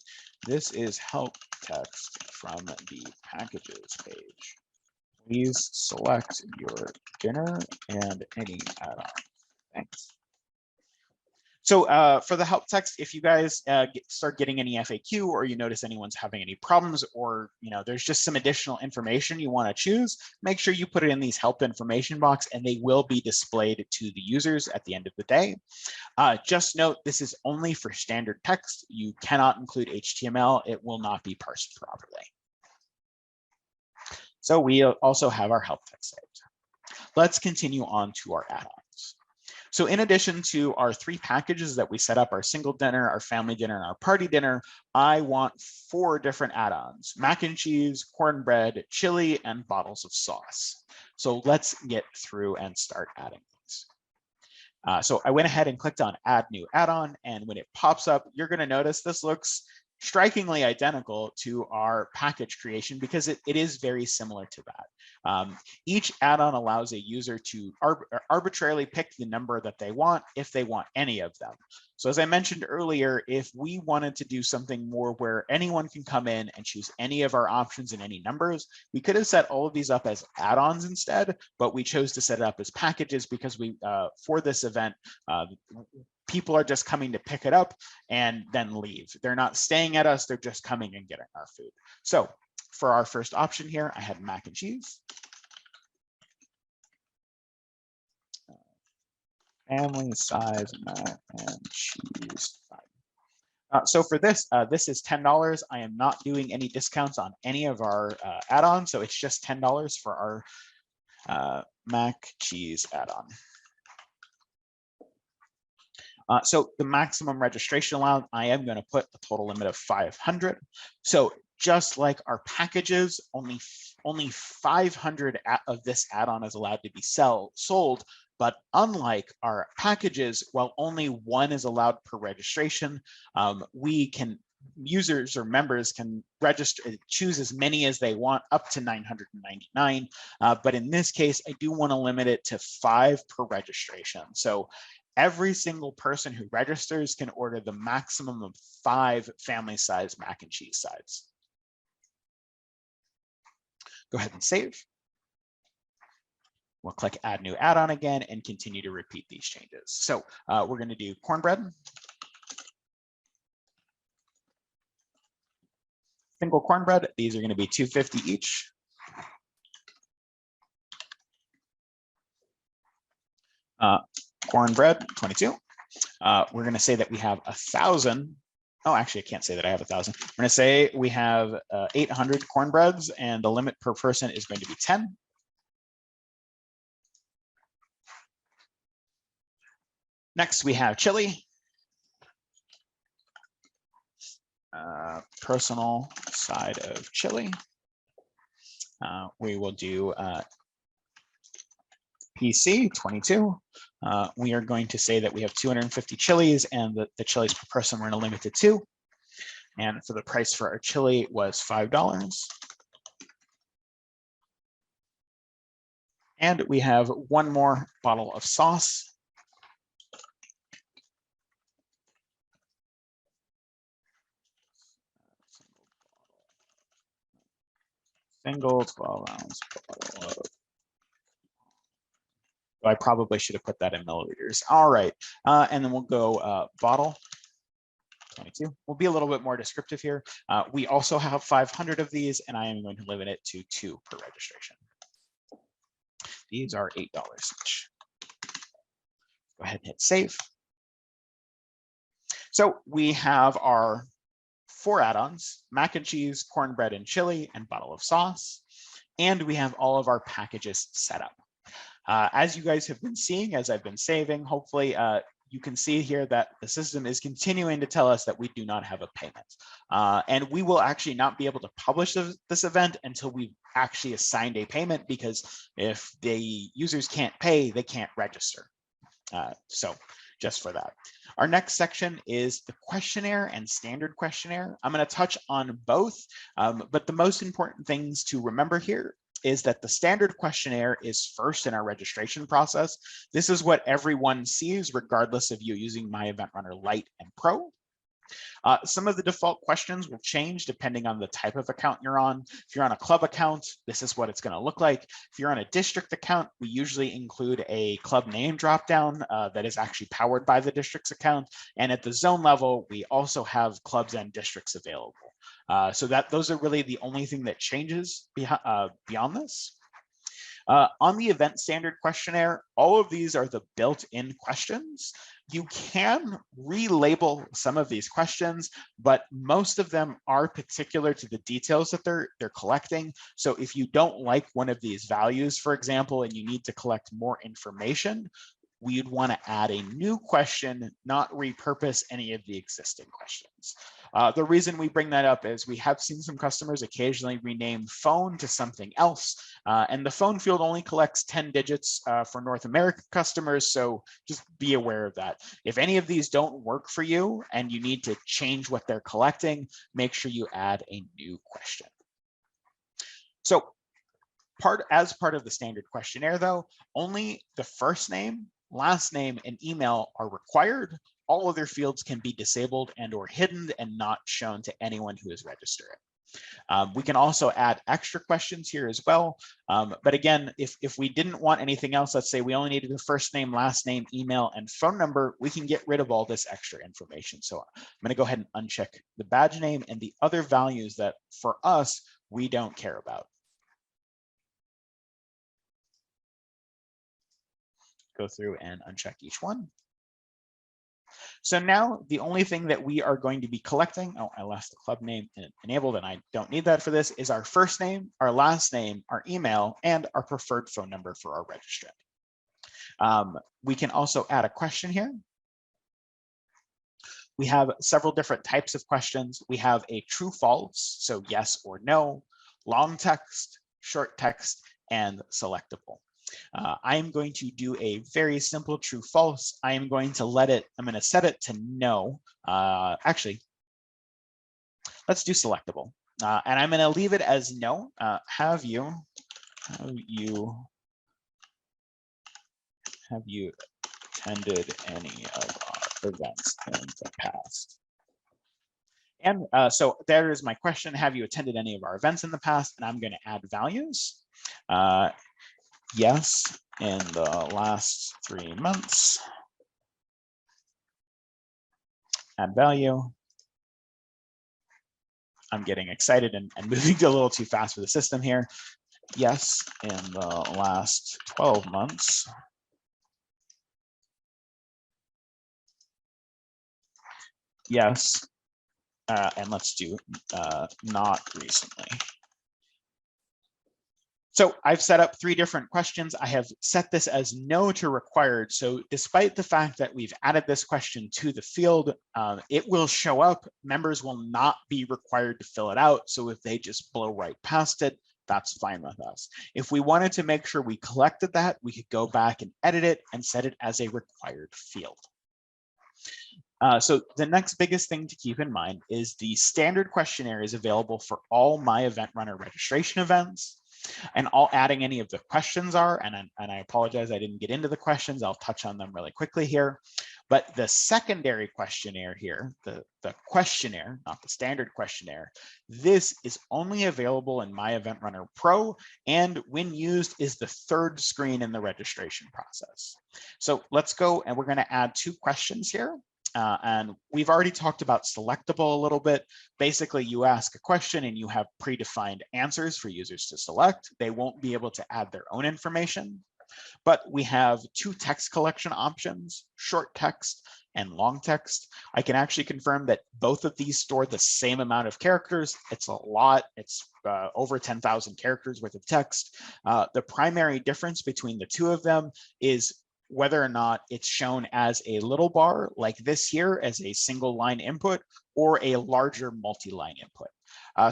This is help text from the packages page. Please select your dinner and any add-on. Thanks. So for the help text, if you guys start getting any FAQ or you notice anyone's having any problems or there's just some additional information you want to choose, make sure you put it in these help information box and they will be displayed to the users at the end of the day. Just note, this is only for standard text. You cannot include HTML. It will not be parsed properly. So we also have our help text saved. Let's continue on to our add-ons. So in addition to our 3 packages that we set up, our single dinner, our family dinner, and our party dinner, I want 4 different add-ons: mac and cheese, cornbread, chili, and bottles of sauce. So let's get through and start adding these. So I went ahead and clicked on add new add-on, and when it pops up, you're going to notice this looks strikingly identical to our package creation because it is very similar to that. Each add-on allows a user to arbitrarily pick the number that they want if they want any of them. So as I mentioned earlier, if we wanted to do something more where anyone can come in and choose any of our options and any numbers, we could have set all of these up as add-ons instead, but we chose to set it up as packages because we, for this event, people are just coming to pick it up and then leave. They're not staying at us, they're just coming and getting our food. So for our first option here, I had mac and cheese. Family size mac and cheese. So for this, this is $10. I am not doing any discounts on any of our add-ons, so it's just $10 for our mac cheese add-on. So the maximum registration allowed, I am going to put a total limit of 500. So just like our packages, only 500 of this add-on is allowed to be sold. But unlike our packages, while only 1 is allowed per registration, users or members can choose as many as they want, up to 999. But in this case, I do want to limit it to 5 per registration. So every single person who registers can order the maximum of 5 family size mac and cheese sides. Go ahead and save. We'll click add new add-on again and continue to repeat these changes. So we're going to do cornbread. Single cornbread, these are going to be $2.50 each. Cornbread, 22. We're going to say that we have 1,000. Oh, actually, I can't say that I have 1,000. We're going to say we have 800 cornbreads, and the limit per person is going to be 10. Next, we have chili. Personal side of chili. We will do PC, 22. We are going to say that we have 250 chilies, and the chilies per person we're going to limit to 2. And for the price for our chili was $5. And we have 1 more bottle of sauce. Single 12-ounce bottle of. I probably should have put that in milliliters. All right, and then we'll go bottle 22. We'll be a little bit more descriptive here. We also have 500 of these, and I am going to limit it to 2 per registration. These are $8 each. Go ahead and hit save. So we have our 4 add-ons: mac and cheese, cornbread and chili, and bottle of sauce. and we have all of our packages set up. As you guys have been seeing, as I've been saving, hopefully you can see here that the system is continuing to tell us that we do not have a payment. And we will actually not be able to publish this event until we've actually assigned a payment, because if the users can't pay, they can't register. So just for that. Our next section is the questionnaire and standard questionnaire. I'm going to touch on both, but the most important things to remember here is that the standard questionnaire is first in our registration process. This is what everyone sees, regardless of you using MyEventRunner Lite and Pro. Some of the default questions will change depending on the type of account you're on. If you're on a club account, this is what it's going to look like. If you're on a district account, we usually include a club name dropdown that is actually powered by the district's account. And at the zone level, we also have clubs and districts available. So those are really the only thing that changes beyond this. On the event standard questionnaire, all of these are the built-in questions. You can relabel some of these questions, but most of them are particular to the details that they're collecting. So if you don't like one of these values, for example, and you need to collect more information, we'd want to add a new question, not repurpose any of the existing questions. The reason we bring that up is we have seen some customers occasionally rename phone to something else, and the phone field only collects 10 digits for North America customers, so just be aware of that. If any of these don't work for you and you need to change what they're collecting, make sure you add a new question. So as part of the standard questionnaire, though, only the first name, last name, and email are required. All other fields can be disabled and or hidden and not shown to anyone who is registering. We can also add extra questions here as well. But again, if we didn't want anything else, let's say we only needed the first name, last name, email, and phone number, we can get rid of all this extra information. So I'm going to go ahead and uncheck the badge name and the other values that for us, we don't care about. Go through and uncheck each one. So now the only thing that we are going to be collecting, oh, I left the club name enabled and I don't need that for this, is our first name, our last name, our email, and our preferred phone number for our registrant. We can also add a question here. We have several different types of questions. We have a true false, so yes or no, long text, short text, and selectable. I'm going to do a very simple true false. I'm going to set it to no. Actually, let's do selectable. And I'm going to leave it as no. Have you attended any of our events in the past? And so there is my question. Have you attended any of our events in the past? And I'm going to add values. Yes, in the last 3 months. Add value. I'm getting excited and moving a little too fast for the system here. Yes, in the last 12 months. Yes, and let's do not recently. So I've set up 3 different questions. I have set this as no to required. So despite the fact that we've added this question to the field, it will show up. Members will not be required to fill it out. So if they just blow right past it, that's fine with us. If we wanted to make sure we collected that, we could go back and edit it and set it as a required field. So the next biggest thing to keep in mind is the standard questionnaire is available for all MyEventRunner registration events. And all adding any of the questions are, and I apologize, I didn't get into the questions. I'll touch on them really quickly here. But the secondary questionnaire here, the questionnaire, not the standard questionnaire, this is only available in MyEventRunner Pro, and when used is the 3rd screen in the registration process. So let's go, and we're going to add 2 questions here. And we've already talked about selectable a little bit. Basically, you ask a question and you have predefined answers for users to select. They won't be able to add their own information. But we have two text collection options, short text and long text. I can actually confirm that both of these store the same amount of characters. It's a lot. It's over 10,000 characters worth of text. The primary difference between the two of them is whether or not it's shown as a little bar like this here as a single line input or a larger multi-line input.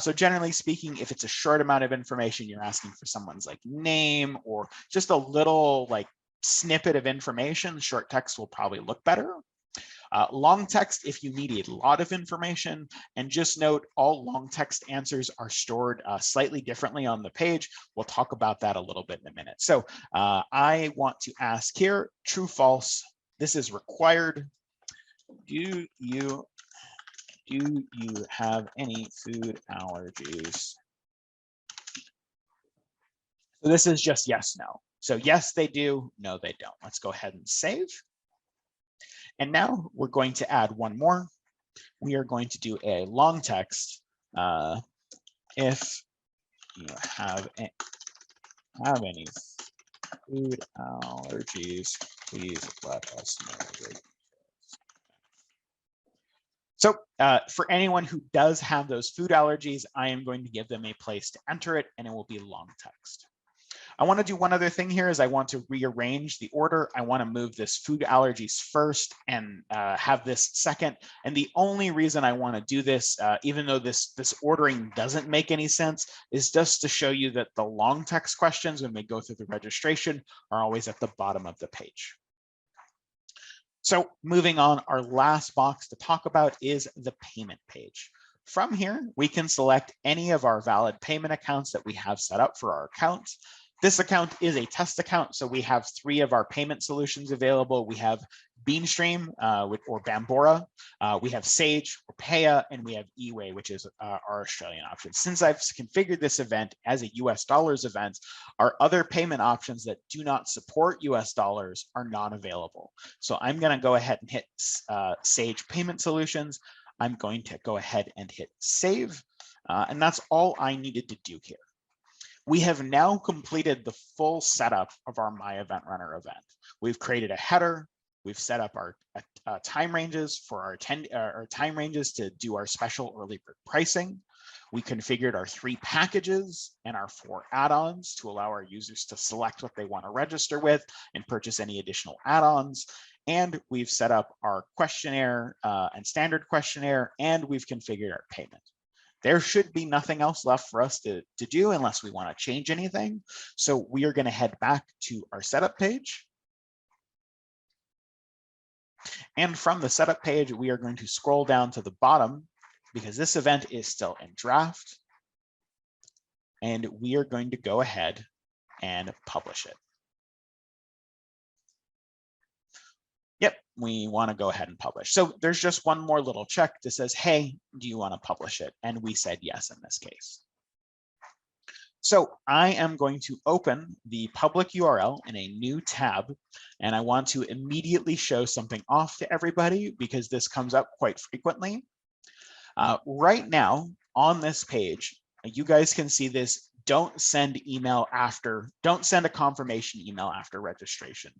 So generally speaking, if it's a short amount of information, you're asking for someone's like name or just a little like snippet of information, short text will probably look better. Long text, if you need a lot of information, and just note all long text answers are stored slightly differently on the page. We'll talk about that a little bit in a minute. So I want to ask here, true, false, this is required. Do you have any food allergies? So this is just yes, no. So yes, they do, no, they don't. Let's go ahead and save. And now we're going to add one more. We are going to do a long text. If you have any food allergies, please let us know. So for anyone who does have those food allergies, I am going to give them a place to enter it, and it will be long text. I want to do one other thing here is I want to rearrange the order. I want to move this food allergies first and have this second. And the only reason I want to do this, even though this ordering doesn't make any sense, is just to show you that the long text questions when we go through the registration are always at the bottom of the page. So moving on, our last box to talk about is the payment page. From here, we can select any of our valid payment accounts that we have set up for our account. This account is a test account, so we have 3 of our payment solutions available. We have Beanstream or Bambora, we have Sage or Paya, and we have eWay, which is our Australian option. Since I've configured this event as a US dollars event, our other payment options that do not support US dollars are not available. So I'm going to go ahead and hit Sage Payment Solutions. I'm going to go ahead and hit save, and that's all I needed to do here. We have now completed the full setup of our MyEventRunner event. We've created a header. We've set up our time ranges for our time ranges to do our special early bird pricing. We configured our 3 packages and our 4 add-ons to allow our users to select what they want to register with and purchase any additional add-ons. And we've set up our questionnaire and standard questionnaire, and we've configured our payment. There should be nothing else left for us to do unless we want to change anything. So we are going to head back to our setup page. And from the setup page, we are going to scroll down to the bottom because this event is still in draft. And we are going to go ahead and publish it. Yep, we want to go ahead and publish. So there's just one more little check that says, hey, do you want to publish it? And we said yes in this case. So I am going to open the public URL in a new tab, and I want to immediately show something off to everybody because this comes up quite frequently. Right now on this page, you guys can see this, don't send a confirmation email after registration.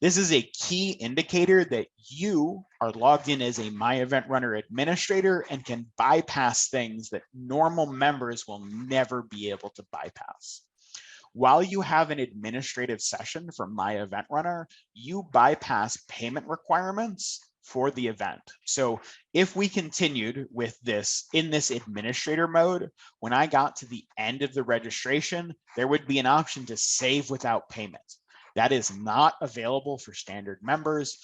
This is a key indicator that you are logged in as a MyEventRunner administrator and can bypass things that normal members will never be able to bypass. While you have an administrative session for MyEventRunner, you bypass payment requirements for the event. So if we continued with this in this administrator mode, when I got to the end of the registration, there would be an option to save without payment. That is not available for standard members.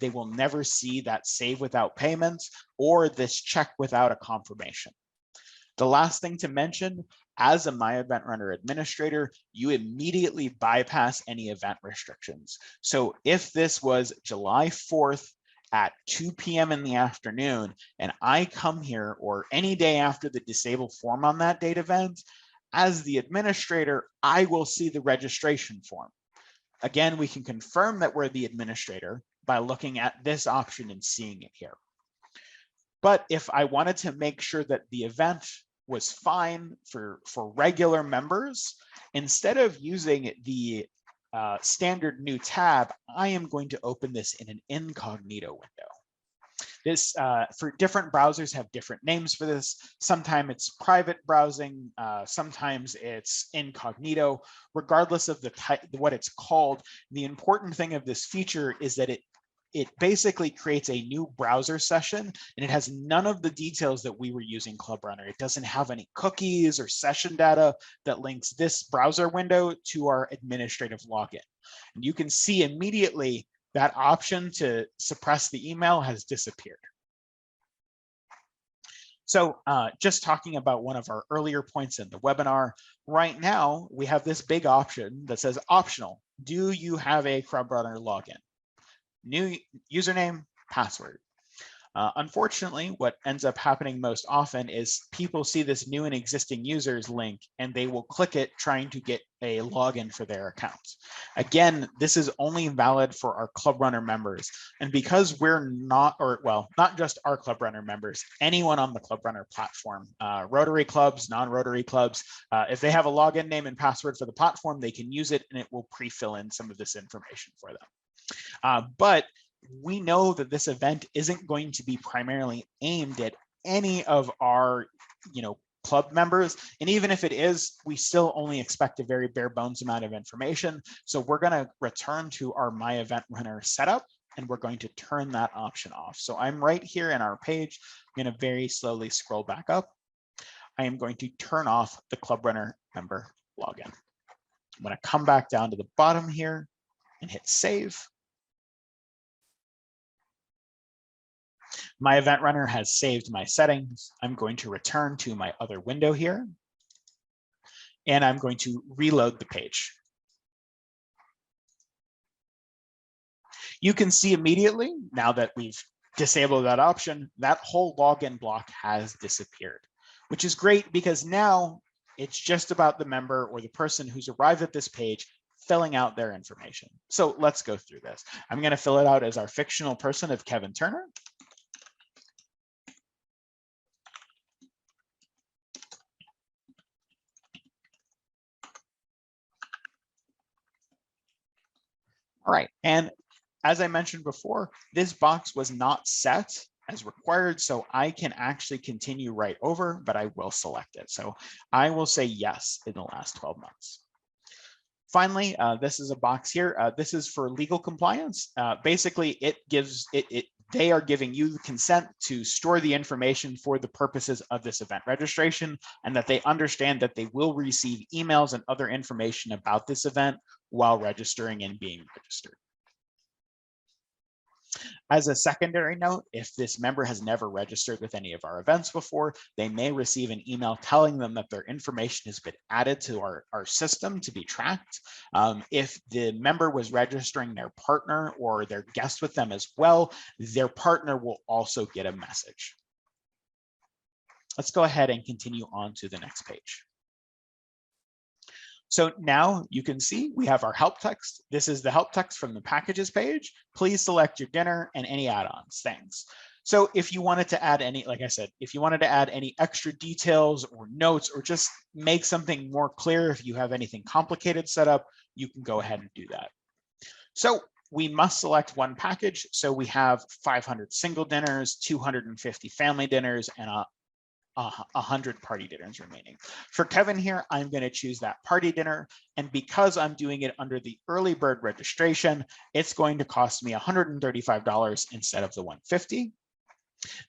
They will never see that save without payment or this check without a confirmation. The last thing to mention, as a MyEventRunner administrator, you immediately bypass any event restrictions. So if this was July 4th at 2 p.m. in the afternoon, and I come here or any day after the disable form on that date event, as the administrator, I will see the registration form. Again, we can confirm that we're the administrator by looking at this option and seeing it here. But if I wanted to make sure that the event was fine for regular members, instead of using the standard new tab, I am going to open this in an incognito window. This, for different browsers have different names for this. Sometimes it's private browsing, sometimes it's incognito. Regardless of the type, what it's called, the important thing of this feature is that it basically creates a new browser session, and it has none of the details that we were using Clubrunner. It doesn't have any cookies or session data that links this browser window to our administrative login. And you can see immediately that option to suppress the email has disappeared. So just talking about one of our earlier points in the webinar, right now we have this big option that says optional. Do you have a Clubrunner login? New username, password. Unfortunately, what ends up happening most often is people see this new and existing users link and they will click it trying to get a login for their account. Again, this is only valid for our Clubrunner members. And because we're not, or well, not just our Clubrunner members, anyone on the Clubrunner platform, Rotary clubs, non-Rotary clubs, if they have a login name and password for the platform, they can use it and it will pre-fill in some of this information for them. But we know that this event isn't going to be primarily aimed at any of our, club members. And even if it is, we still only expect a very bare bones amount of information. So we're going to return to our MyEventRunner setup, and we're going to turn that option off. So I'm right here in our page. I'm going to very slowly scroll back up. I am going to turn off the Clubrunner member login. I'm going to come back down to the bottom here and hit save. MyEventRunner has saved my settings. I'm going to return to my other window here, and I'm going to reload the page. You can see immediately, now that we've disabled that option, that whole login block has disappeared, which is great because now it's just about the member or the person who's arrived at this page filling out their information. So let's go through this. I'm going to fill it out as our fictional person of Kevin Turner. All right, and as I mentioned before, this box was not set as required, so I can actually continue right over, but I will select it. So I will say yes in the last 12 months. Finally, this is a box here. This is for legal compliance. Basically, they are giving you the consent to store the information for the purposes of this event registration, and that they understand that they will receive emails and other information about this event while registering and being registered. As a secondary note, if this member has never registered with any of our events before, they may receive an email telling them that their information has been added to our system to be tracked. If the member was registering their partner or their guest with them as well, their partner will also get a message. Let's go ahead and continue on to the next page. So now you can see we have our help text. This is the help text from the packages page. Please select your dinner and any add-ons. Thanks. So if you wanted to add any, like I said, if you wanted to add any extra details or notes or just make something more clear, if you have anything complicated set up, you can go ahead and do that. So we must select one package. So we have 500 single dinners, 250 family dinners, and 100 party dinners remaining. For Kevin here, I'm going to choose that party dinner. And because I'm doing it under the early bird registration, it's going to cost me $135 instead of the $150.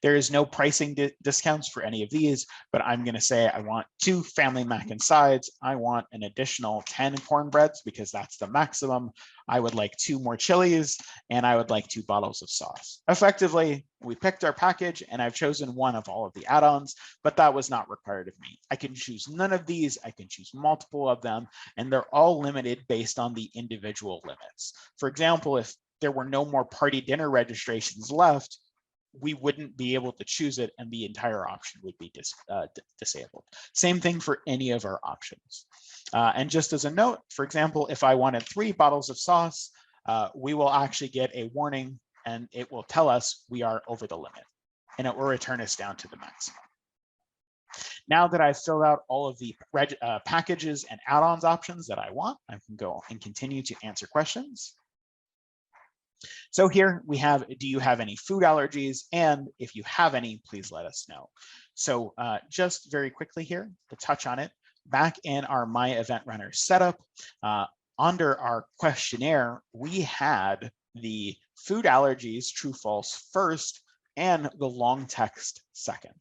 There is no pricing discounts for any of these, but I'm going to say I want 2 family mac and sides. I want an additional 10 cornbreads because that's the maximum. I would like 2 more chilies, and I would like 2 bottles of sauce. Effectively, we picked our package, and I've chosen one of all of the add-ons, but that was not required of me. I can choose none of these. I can choose multiple of them, and they're all limited based on the individual limits. For example, if there were no more party dinner registrations left, we wouldn't be able to choose it and the entire option would be disabled. Same thing for any of our options. And just as a note, for example, if I wanted 3 bottles of sauce, we will actually get a warning and it will tell us we are over the limit and it will return us down to the maximum. Now that I've filled out all of the packages and add-ons options that I want, I can go and continue to answer questions. So here we have, do you have any food allergies? And if you have any, please let us know. So just very quickly here to touch on it, back in our MyEventRunner setup, under our questionnaire, we had the food allergies true false first and the long text second.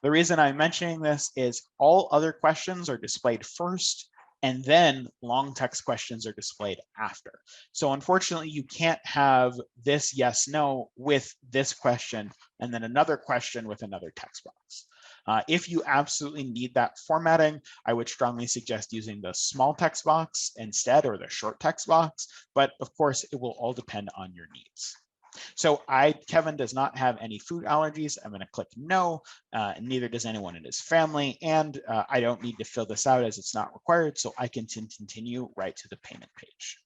The reason I'm mentioning this is all other questions are displayed first, and then long text questions are displayed after. So unfortunately, you can't have this yes, no with this question, and then another question with another text box. If you absolutely need that formatting, I would strongly suggest using the small text box instead, or the short text box, but of course, it will all depend on your needs. So Kevin does not have any food allergies. I'm going to click no, neither does anyone in his family, and I don't need to fill this out as it's not required, so I can continue right to the payment page.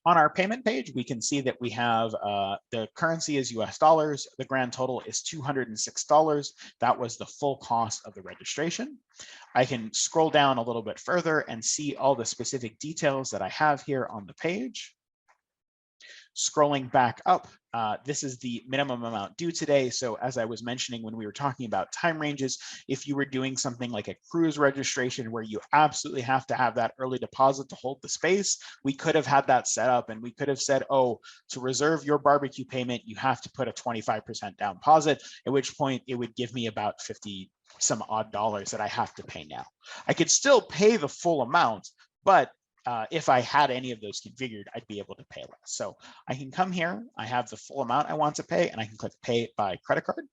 On our payment page, we can see that we have the currency is US dollars. The grand total is $206. That was the full cost of the registration. I can scroll down a little bit further and see all the specific details that I have here on the page. Scrolling back up, this is the minimum amount due today. So as I was mentioning when we were talking about time ranges, if you were doing something like a cruise registration where you absolutely have to have that early deposit to hold the space, we could have had that set up and we could have said, oh, to reserve your barbecue payment, you have to put a 25% down deposit, at which point it would give me about 50 some odd dollars that I have to pay now. I could still pay the full amount, but if I had any of those configured, I'd be able to pay less. So I can come here, I have the full amount I want to pay, and I can click pay by credit card.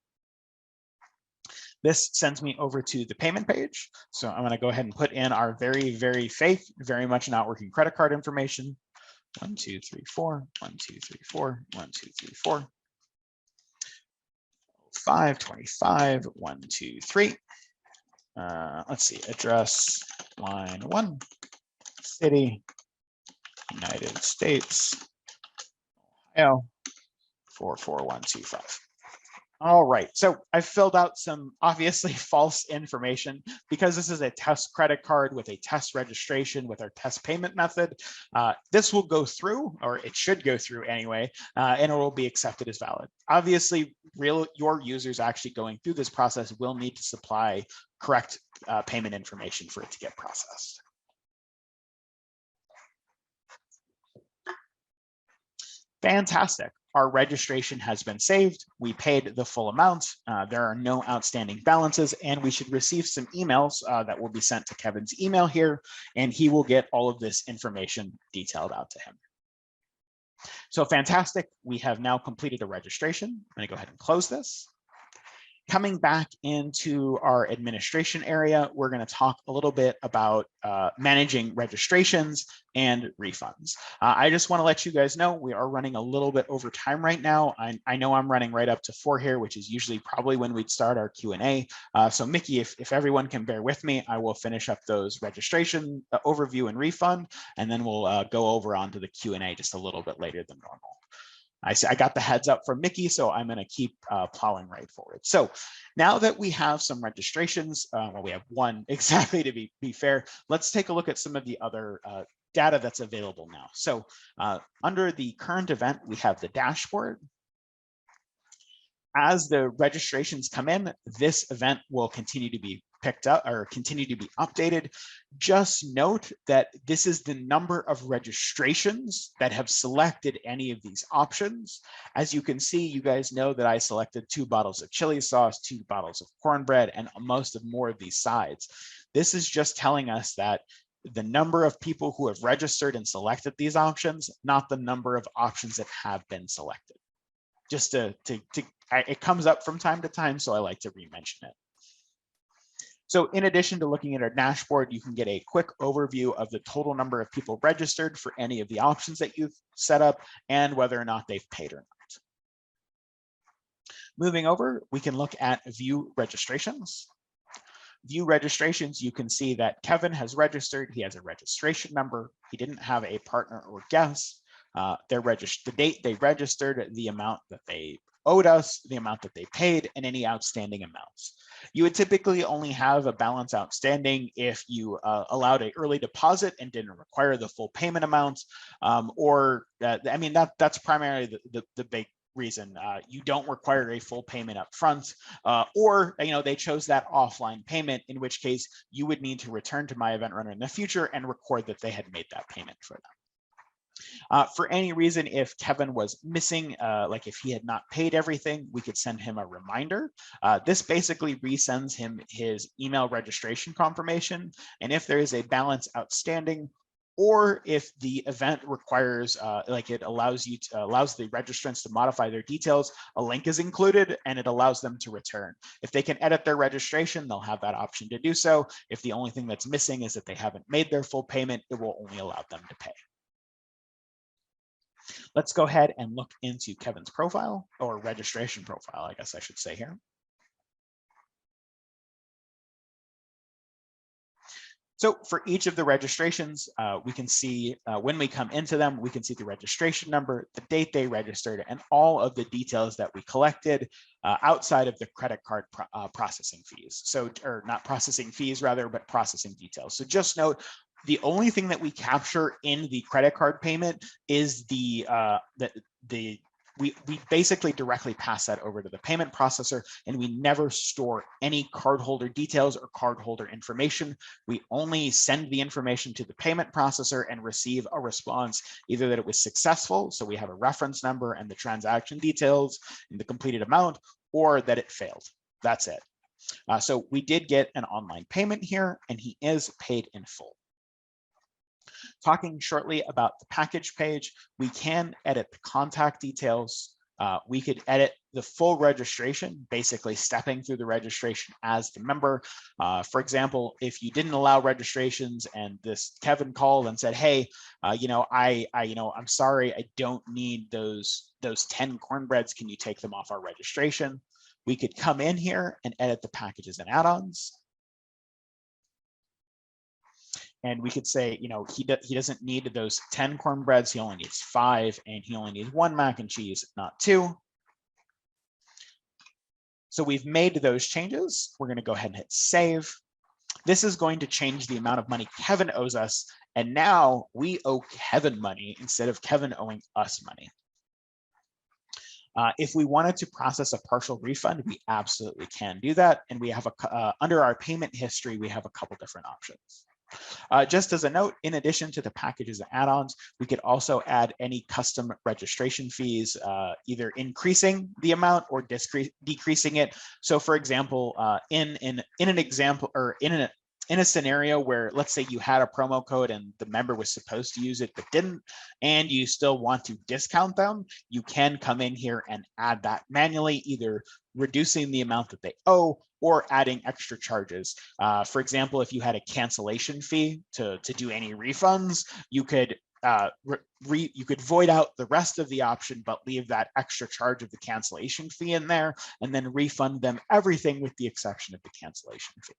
This sends me over to the payment page. So I'm gonna go ahead and put in our very, very fake, very much not working credit card information. 1, 2, 3, 4, 1, 2, 3, 4, 1, 2, 3, 4. 525, 1, 2, 3. Let's see, address line 1. City, United States, Ohio, 44125. All right, so I've filled out some obviously false information because this is a test credit card with a test registration with our test payment method. This will go through, or it should go through anyway, and it will be accepted as valid. Obviously, your users actually going through this process will need to supply correct payment information for it to get processed. Fantastic. Our registration has been saved. We paid the full amount. There are no outstanding balances, and we should receive some emails that will be sent to Kevin's email here, and he will get all of this information detailed out to him. So fantastic. We have now completed a registration. I'm going to go ahead and close this. Coming back into our administration area, we're going to talk a little bit about managing registrations and refunds. I just want to let you guys know we are running a little bit over time right now. I know I'm running right up to 4 here, which is usually probably when we'd start our Q&A. So Mickey, if everyone can bear with me, I will finish up those registration overview and refund, and then we'll go over onto the Q&A just a little bit later than normal. I got the heads up from Mickey, so I'm going to keep plowing right forward. So now that we have some registrations, well, we have one exactly to be fair, let's take a look at some of the other data that's available now. So under the current event, we have the dashboard. As the registrations come in, this event will continue to be picked up or continue to be updated. Just note that this is the number of registrations that have selected any of these options. As you can see, you guys know that I selected 2 bottles of chili sauce, 2 bottles of cornbread, and most of more of these sides. This is just telling us that the number of people who have registered and selected these options, not the number of options that have been selected. Just it comes up from time to time, so I like to re-mention it. So in addition to looking at our dashboard, you can get a quick overview of the total number of people registered for any of the options that you've set up and whether or not they've paid or not. Moving over, we can look at view registrations. View registrations, you can see that Kevin has registered. He has a registration number. He didn't have a partner or guest. The date they registered, the amount that they owed us, the amount that they paid, and any outstanding amounts. You would typically only have a balance outstanding if you allowed an early deposit and didn't require the full payment amount, I mean, that's primarily the big reason. You don't require a full payment up front, or they chose that offline payment, in which case you would need to return to MyEventRunner in the future and record that they had made that payment for them. For any reason, if Kevin was missing, like if he had not paid everything, we could send him a reminder. This basically resends him his email registration confirmation. And if there is a balance outstanding, or if the event requires, like it allows the registrants to modify their details, a link is included and it allows them to return. If they can edit their registration, they'll have that option to do so. If the only thing that's missing is that they haven't made their full payment, it will only allow them to pay. Let's go ahead and look into Kevin's profile, or registration profile, I guess I should say here. So for each of the registrations, we can see when we come into them, we can see the registration number, the date they registered, and all of the details that we collected outside of the credit card processing fees. So, or not processing fees rather, but processing details. So just note, the only thing that we capture in the credit card payment is we basically directly pass that over to the payment processor, and we never store any cardholder details or cardholder information. We only send the information to the payment processor and receive a response, either that it was successful, so we have a reference number and the transaction details and the completed amount, or that it failed. That's it. So we did get an online payment here, and he is paid in full. Talking shortly about the package page, we can edit the contact details. We could edit the full registration, basically stepping through the registration as the member. For example, if you didn't allow registrations and this Kevin called and said, hey, I'm sorry, I don't need those 10 cornbreads. Can you take them off our registration? We could come in here and edit the packages and add-ons. And we could say, he doesn't need those 10 cornbreads, he only needs 5, and he only needs 1 mac and cheese, not 2. So we've made those changes. We're going to go ahead and hit save. This is going to change the amount of money Kevin owes us. And now we owe Kevin money instead of Kevin owing us money. If we wanted to process a partial refund, we absolutely can do that. And we have under our payment history, we have a couple different options. Just as a note, in addition to the packages and add-ons, we could also add any custom registration fees, either increasing the amount or decreasing it. So for example, in an example, or in a scenario where, let's say you had a promo code and the member was supposed to use it but didn't, and you still want to discount them, you can come in here and add that manually, either reducing the amount that they owe or adding extra charges. For example, if you had a cancellation fee to do any refunds, you could void out the rest of the option, but leave that extra charge of the cancellation fee in there, and then refund them everything with the exception of the cancellation fee.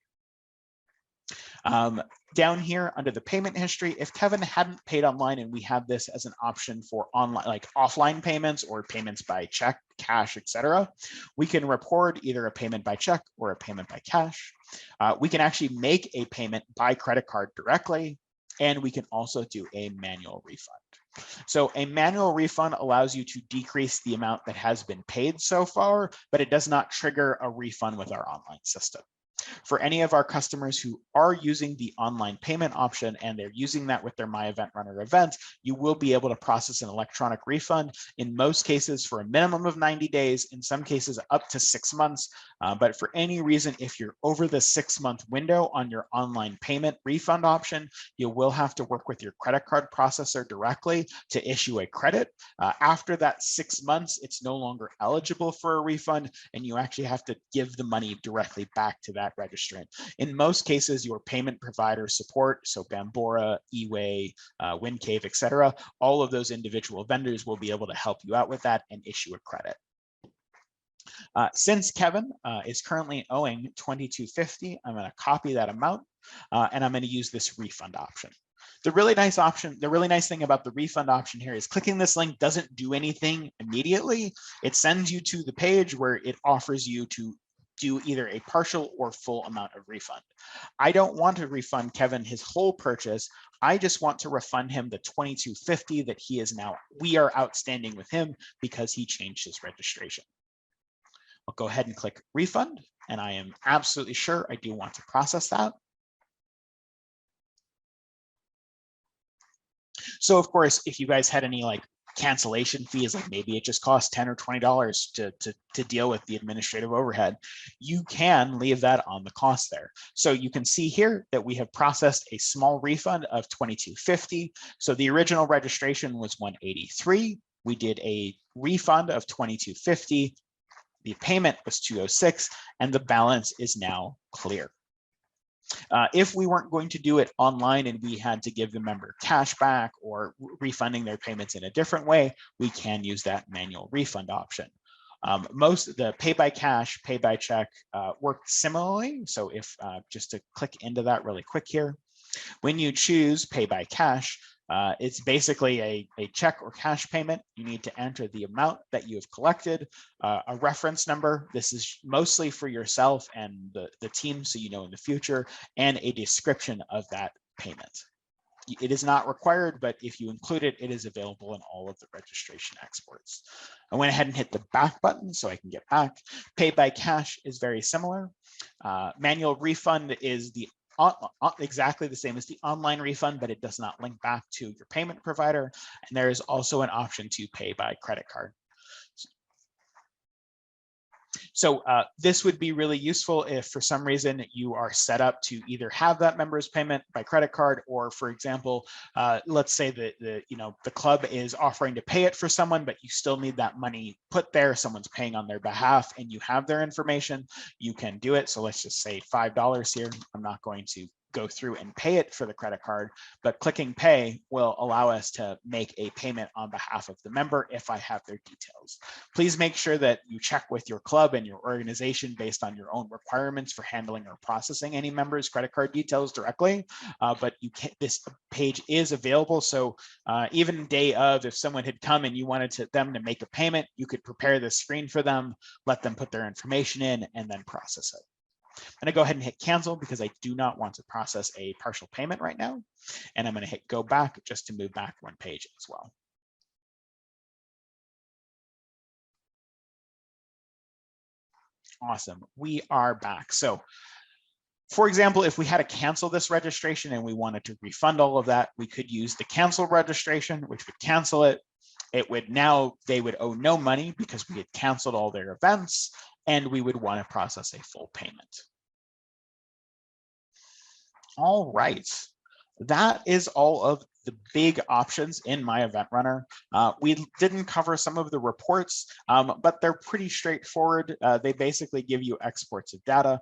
Down here under the payment history, if Kevin hadn't paid online and we had this as an option for online, like offline payments or payments by check, cash, etc., we can report either a payment by check or a payment by cash. We can actually make a payment by credit card directly, and we can also do a manual refund. So a manual refund allows you to decrease the amount that has been paid so far, but it does not trigger a refund with our online system. For any of our customers who are using the online payment option and they're using that with their MyEventRunner event, you will be able to process an electronic refund, in most cases for a minimum of 90 days, in some cases up to 6 months. But for any reason, if you're over the 6-month window on your online payment refund option, you will have to work with your credit card processor directly to issue a credit. After that 6 months, it's no longer eligible for a refund, and you actually have to give the money directly back to that registrant. In most cases, your payment provider support, so Bambora, eWay, WinCave, etc., all of those individual vendors will be able to help you out with that and issue a credit. Since Kevin is currently owing $22.50, I'm going to copy that amount and I'm going to use this refund option. The really nice thing about the refund option here is clicking this link doesn't do anything immediately. It sends you to the page where it offers you to do either a partial or full amount of refund. I don't want to refund Kevin his whole purchase. I just want to refund him the $22.50 that we are outstanding with him because he changed his registration. I'll go ahead and click refund, and I am absolutely sure I do want to process that. So of course, if you guys had any like cancellation fees, like maybe it just costs $10 or $20 to deal with the administrative overhead, you can leave that on the cost there. So you can see here that we have processed a small refund of $22.50. So the original registration was $183. We did a refund of $22.50. The payment was $206, and the balance is now clear. If we weren't going to do it online and we had to give the member cash back or refunding their payments in a different way, we can use that manual refund option. Most of the pay by cash, pay by check work similarly. So if just to click into that really quick here, when you choose pay by cash, it's basically a check or cash payment. You need to enter the amount that you have collected, a reference number. This is mostly for yourself and the team, so you know in the future, and a description of that payment. It is not required, but if you include it, it is available in all of the registration exports. I went ahead and hit the back button so I can get back. Pay by cash is very similar. Manual refund is exactly the same as the online refund, but it does not link back to your payment provider. And there is also an option to pay by credit card. So this would be really useful if for some reason you are set up to either have that member's payment by credit card, or for example, let's say that the club is offering to pay it for someone, but you still need that money put there. Someone's paying on their behalf and you have their information, you can do it. So let's just say $5 here. I'm not going to go through and pay it for the credit card, but clicking pay will allow us to make a payment on behalf of the member if I have their details. Please make sure that you check with your club and your organization based on your own requirements for handling or processing any members' credit card details directly, but this page is available. So even day of, if someone had come and you wanted them to make a payment, you could prepare the screen for them, let them put their information in, and then process it. I'm going to go ahead and hit cancel because I do not want to process a partial payment right now. And I'm going to hit go back just to move back one page as well. Awesome. We are back. So for example, if we had to cancel this registration and we wanted to refund all of that, we could use the cancel registration, which would cancel it. They would owe no money because we had canceled all their events, and we would want to process a full payment. All right, that is all of the big options in MyEventRunner. We didn't cover some of the reports, but they're pretty straightforward. They basically give you exports of data.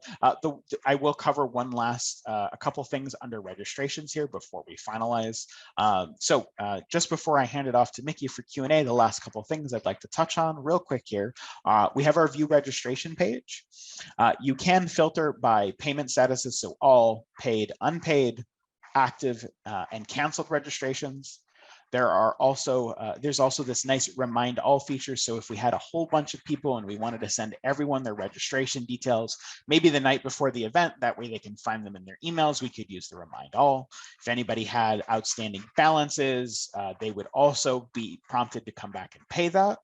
I will cover a couple things under registrations here before we finalize. So just before I hand it off to Mickey for Q&A, the last couple of things I'd like to touch on real quick here. We have our view registration page. You can filter by payment statuses, so all, paid, unpaid, active, and canceled registrations. There's also this nice remind all feature. So if we had a whole bunch of people and we wanted to send everyone their registration details, maybe the night before the event, that way they can find them in their emails, we could use the remind all. If anybody had outstanding balances, they would also be prompted to come back and pay that.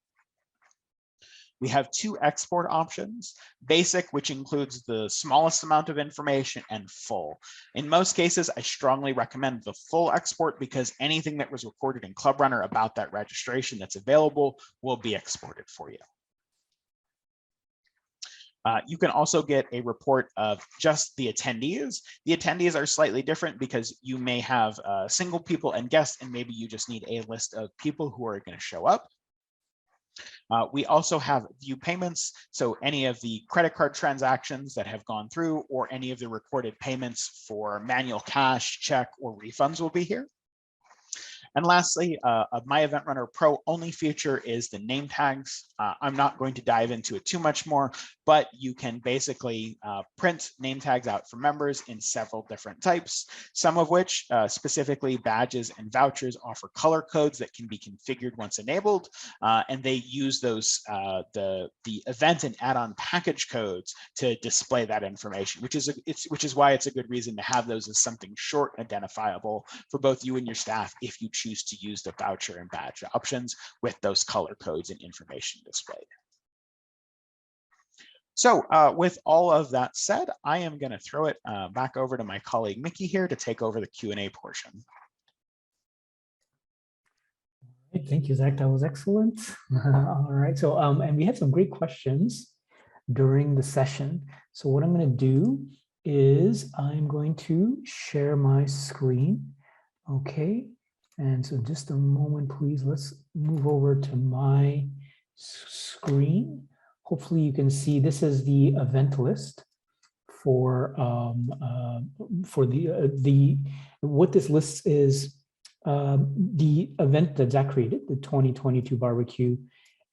We have two export options, basic, which includes the smallest amount of information, and full. In most cases, I strongly recommend the full export because anything that was recorded in Clubrunner about that registration that's available will be exported for you. You can also get a report of just the attendees. The attendees are slightly different because you may have single people and guests, and maybe you just need a list of people who are going to show up. We also have view payments, so any of the credit card transactions that have gone through or any of the recorded payments for manual cash, check, or refunds will be here. And lastly, a MyEventRunner Pro only feature is the name tags. I'm not going to dive into it too much more, but you can basically print name tags out for members in several different types, some of which, specifically badges and vouchers, offer color codes that can be configured once enabled, and they use those the event and add-on package codes to display that information, which is why it's a good reason to have those as something short and identifiable for both you and your staff if you choose to use the voucher and badge options with those color codes and information displayed. So with all of that said, I am going to throw it back over to my colleague Mickey here to take over the Q&A portion. Thank you, Zach. That was excellent. All right. So, and we had some great questions during the session. So what I'm going to do is I'm going to share my screen. Okay. And so just a moment, please. Let's move over to my screen. Hopefully you can see this is the event list for what this list is. The event that Zach created, the 2022 barbecue,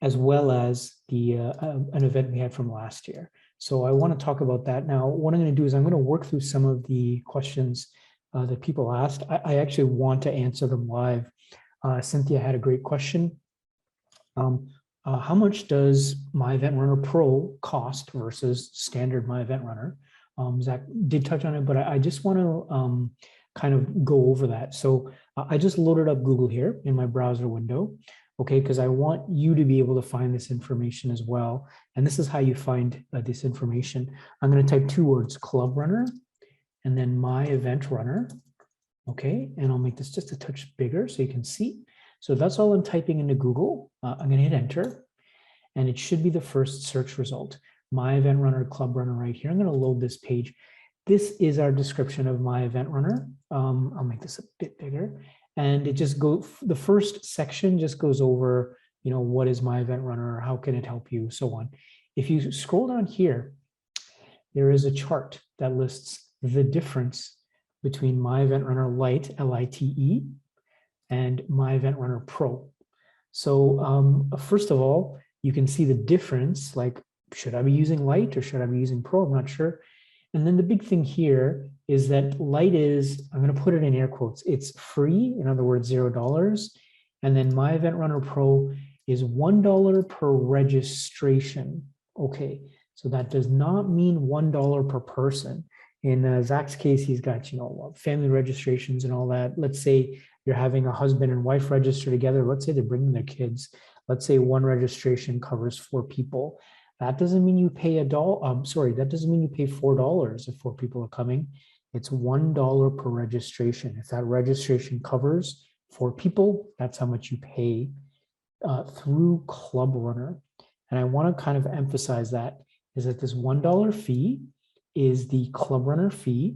as well as the an event we had from last year. So I want to talk about that now. What I'm going to do is I'm going to work through some of the questions that people asked. I actually want to answer them live. Cynthia had a great question. How much does MyEventRunner Pro cost versus standard MyEventRunner? Zach did touch on it, but I just want to kind of go over that. So I just loaded up Google here in my browser window, okay, because I want you to be able to find this information as well. And this is how you find this information. I'm going to type two words, Clubrunner, and then MyEventRunner, okay, and I'll make this just a touch bigger so you can see. So that's all I'm typing into Google. I'm going to hit enter, and it should be the first search result. MyEventRunner Clubrunner right here. I'm going to load this page. This is our description of MyEventRunner. I'll make this a bit bigger, and it just goes. The first section just goes over, you know, what is MyEventRunner, how can it help you, so on. If you scroll down here, there is a chart that lists the difference between MyEventRunner Lite, L-I-T-E, and MyEventRunner Pro. So first of all, you can see the difference, like, should I be using Lite or should I be using Pro? I'm not sure. And then the big thing here is that Lite is, I'm going to put it in air quotes, it's free, in other words, $0. And then MyEventRunner Pro is $1 per registration. Okay, so that does not mean $1 per person. In Zach's case, he's got, you know, family registrations and all that. Let's say you're having a husband and wife register together. Let's say they're bringing their kids. Let's say one registration covers 4 people. That doesn't mean you pay that doesn't mean you pay $4 if 4 people are coming. It's $1 per registration. If that registration covers 4 people, that's how much you pay through Clubrunner. And I want to kind of emphasize that is that this $1 fee is the Clubrunner fee.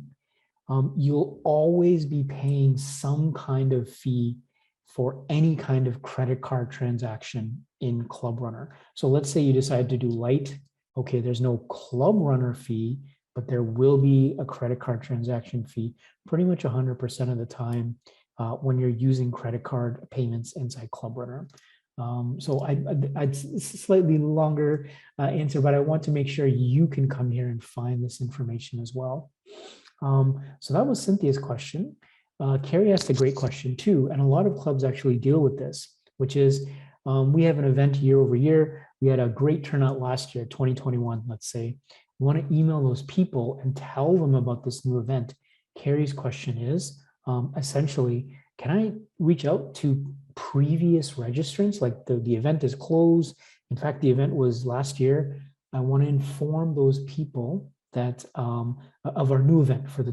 You'll always be paying some kind of fee for any kind of credit card transaction in Clubrunner. So let's say you decide to do Lite. Okay, there's no Clubrunner fee, but there will be a credit card transaction fee pretty much 100% of the time when you're using credit card payments inside Clubrunner. So it's a slightly longer answer, but I want to make sure you can come here and find this information as well. So that was Cynthia's question. Carrie asked a great question too, and a lot of clubs actually deal with this, which is we have an event year over year. We had a great turnout last year, 2021, let's say. We want to email those people and tell them about this new event. Carrie's question is essentially, can I reach out to previous registrants? Like the event is closed. In fact, the event was last year. I want to inform those people that of our new event for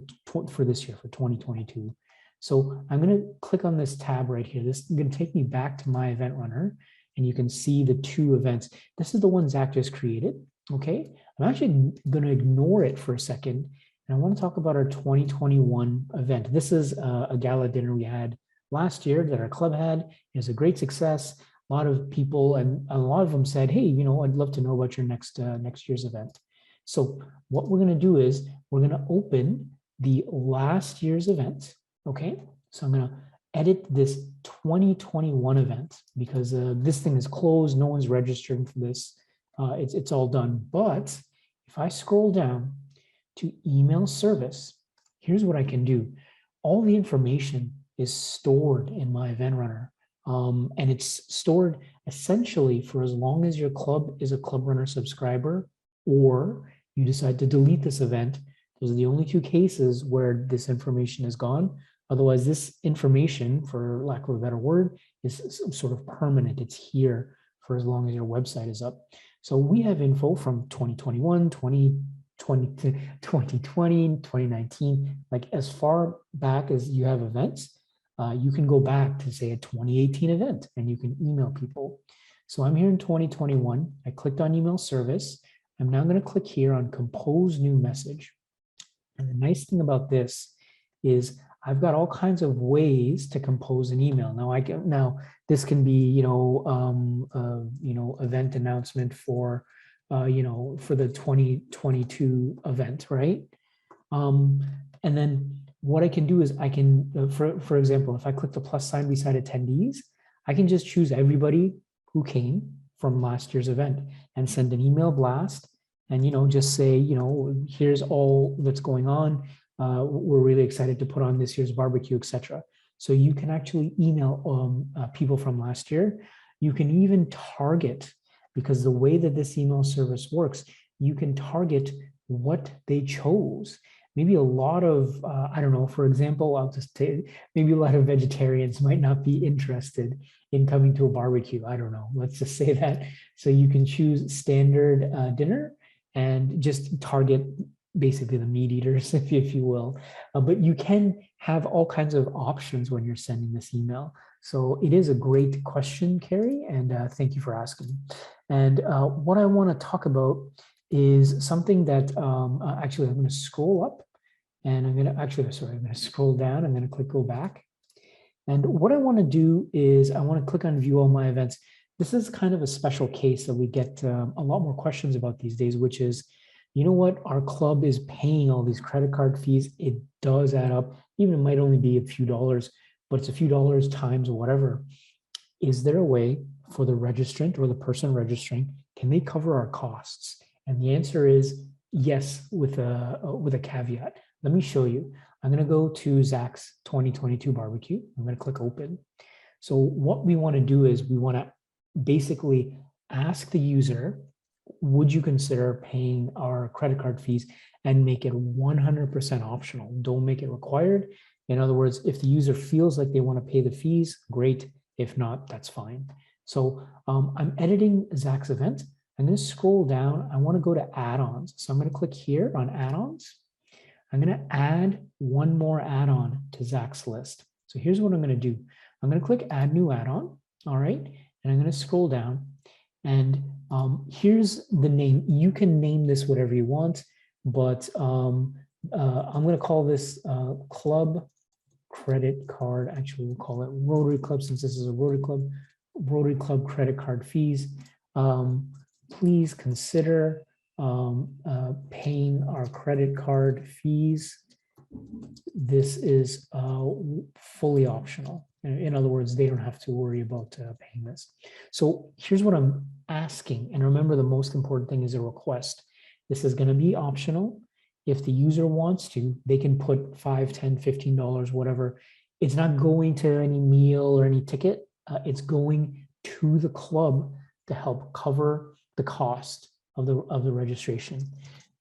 this year, for 2022. So I'm going to click on this tab right here. This is going to take me back to MyEventRunner, and you can see the 2 events. This is the one Zach just created. Okay, I'm actually going to ignore it for a second, and I want to talk about our 2021 event. This is a gala dinner we had last year that our club had. It was a great success. A lot of people, and a lot of them said, "Hey, you know, I'd love to know about your next year's event." So what we're going to do is we're going to open the last year's event. Okay, so I'm going to edit this 2021 event because this thing is closed. No one's registered for this. It's all done. But if I scroll down to email service, here's what I can do. All the information is stored in MyEventRunner. And it's stored essentially for as long as your club is a Clubrunner subscriber, or you decide to delete this event. Those are the only two cases where this information is gone. Otherwise, this information, for lack of a better word, is sort of permanent. It's here for as long as your website is up. So we have info from 2021, 2020, 2019, like as far back as you have events. You can go back to, say, a 2018 event and you can email people. So I'm here in 2021. I clicked on email service. I'm now going to click here on compose new message. And the nice thing about this is I've got all kinds of ways to compose an email. Now this can be, event announcement for, for the 2022 event, right? And then what I can do is I can, for example, if I click the plus sign beside attendees, I can just choose everybody who came from last year's event and send an email blast and, just say, here's all that's going on. We're really excited to put on this year's barbecue, etc. So you can actually email people from last year. You can even target, because the way that this email service works, you can target what they chose. Maybe a lot of, I don't know, for example, I'll just say maybe a lot of vegetarians might not be interested in coming to a barbecue. I don't know, let's just say that. So you can choose standard dinner and just target basically the meat eaters, if you will. But you can have all kinds of options when you're sending this email. So it is a great question, Carrie, and thank you for asking. And what I want to talk about is something that actually I'm going to scroll up and I'm going to scroll down. I'm going to click go back. And what I want to do is I want to click on view all my events. This is kind of a special case that we get a lot more questions about these days, which is, you know what, our club is paying all these credit card fees. It does add up. Even it might only be a few dollars, but it's a few dollars times whatever. Is there a way for the registrant or the person registering, can they cover our costs? And the answer is yes, with a caveat. Let me show you. I'm going to go to Zach's 2022 barbecue. I'm going to click open. So what we want to do is we want to basically ask the user, would you consider paying our credit card fees, and make it 100% optional? Don't make it required. In other words, if the user feels like they want to pay the fees, great. If not, that's fine. So I'm editing Zach's event. I'm going to scroll down. I want to go to add-ons. So I'm going to click here on add-ons. I'm going to add one more add-on to Zach's list. So here's what I'm going to do. I'm going to click add new add-on. All right. And I'm going to scroll down. And here's the name. You can name this whatever you want, but I'm going to call this Club Credit Card. Actually, we'll call it Rotary Club, since this is a Rotary Club credit card fees. Please consider paying our credit card fees. This is fully optional. In other words, they don't have to worry about paying this. So here's what I'm asking. And remember, the most important thing is a request. This is going to be optional. If the user wants to, they can put $5, $10, $15, whatever. It's not going to any meal or any ticket. It's going to the club to help cover the cost of the registration.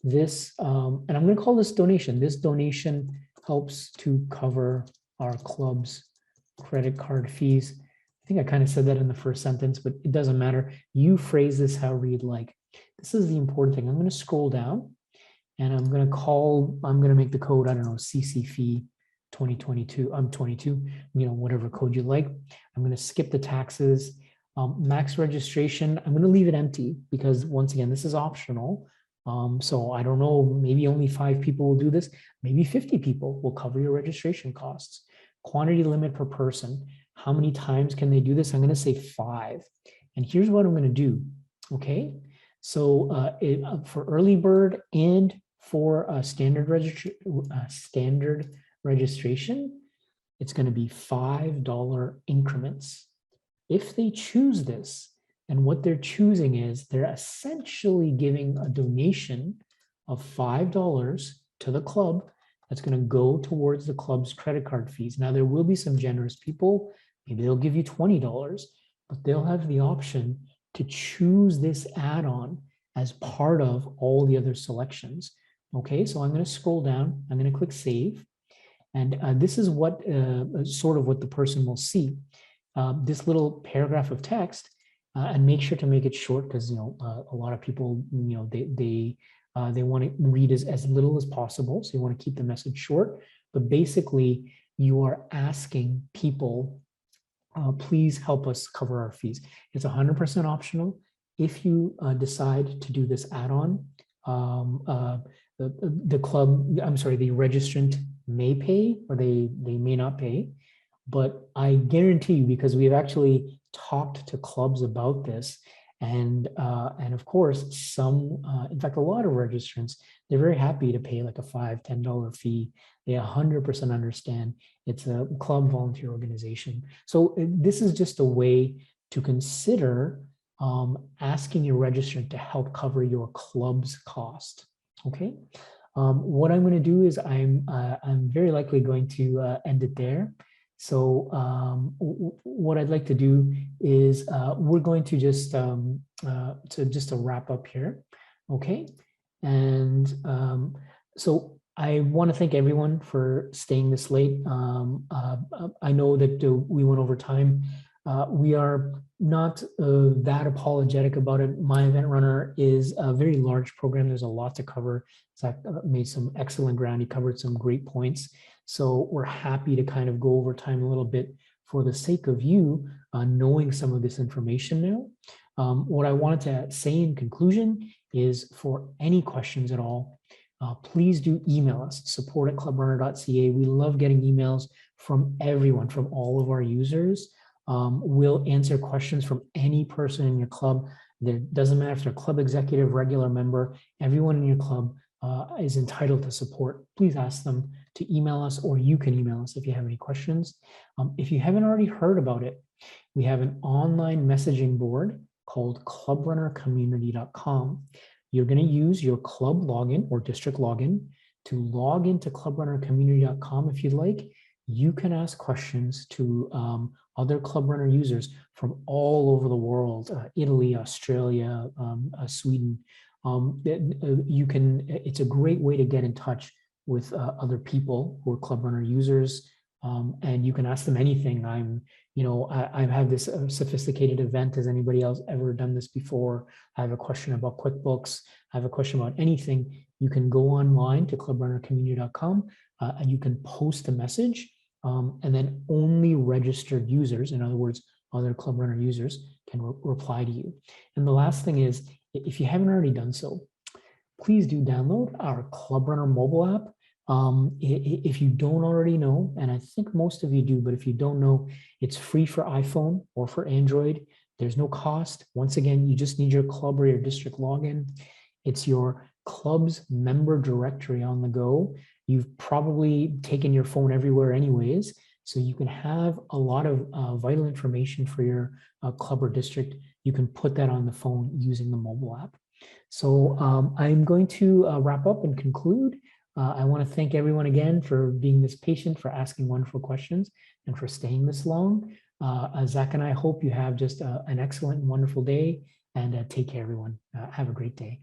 This, and I'm going to call this donation. This donation helps to cover our club's credit card fees. I think I kind of said that in the first sentence, but it doesn't matter. You phrase this however you'd like. This is the important thing. I'm going to scroll down and I'm going to make the code, I don't know, CC fee 2022, 22, whatever code you like. I'm going to skip the taxes. Max registration, I'm going to leave it empty because once again, this is optional. So I don't know, maybe only 5 people will do this. Maybe 50 people will cover your registration costs. Quantity limit per person. How many times can they do this? I'm going to say 5. And here's what I'm going to do. Okay. So for early bird and for standard registration, it's going to be $5 increments. If they choose this, and what they're choosing is they're essentially giving a donation of $5 to the club that's going to go towards the club's credit card fees. Now, there will be some generous people. Maybe they'll give you $20, but they'll have the option to choose this add-on as part of all the other selections. Okay, so I'm going to scroll down. I'm going to click Save. And this is what sort of what the person will see. This little paragraph of text, and make sure to make it short because a lot of people they want to read as little as possible, so you want to keep the message short. But basically, you are asking people, please help us cover our fees. It's 100% optional. If you decide to do this add-on, the registrant may pay or they may not pay. But I guarantee you, because we've actually talked to clubs about this, and of course, some, in fact, a lot of registrants, they're very happy to pay like a $5, $10 fee. They 100% understand it's a club volunteer organization. So this is just a way to consider asking your registrant to help cover your club's cost. Okay. What I'm going to do is I'm very likely going to end it there. So what I'd like to do is we're going to just to wrap up here, okay? And so I want to thank everyone for staying this late. I know that we went over time. We are not that apologetic about it. MyEventRunner is a very large program. There's a lot to cover. Zach made some excellent ground. He covered some great points. So we're happy to kind of go over time a little bit for the sake of you knowing some of this information now. What I wanted to say in conclusion is for any questions at all, please do email us, support@clubrunner.ca. We love getting emails from everyone, from all of our users. We'll answer questions from any person in your club. It doesn't matter if they're club executive, regular member, everyone in your club is entitled to support. Please ask them to email us, or you can email us if you have any questions. If you haven't already heard about it, we have an online messaging board called clubrunnercommunity.com. You're going to use your club login or district login to log into clubrunnercommunity.com if you'd like. You can ask questions to other Clubrunner users from all over the world, Italy, Australia, Sweden. It's a great way to get in touch with other people who are Clubrunner users, and you can ask them anything. I've had this sophisticated event. Has anybody else ever done this before? I have a question about QuickBooks. I have a question about anything. You can go online to clubrunnercommunity.com and you can post a message, and then only registered users, in other words, other Clubrunner users, can reply to you. And the last thing is, if you haven't already done so, please do download our Clubrunner mobile app. If you don't already know, and I think most of you do, but if you don't know, it's free for iPhone or for Android. There's no cost. Once again, you just need your club or your district login. It's your club's member directory on the go. You've probably taken your phone everywhere anyways, so you can have a lot of vital information for your club or district. You can put that on the phone using the mobile app. So I'm going to wrap up and conclude. I want to thank everyone again for being this patient, for asking wonderful questions, and for staying this long. Zach and I hope you have just an excellent and wonderful day, and take care, everyone. Have a great day.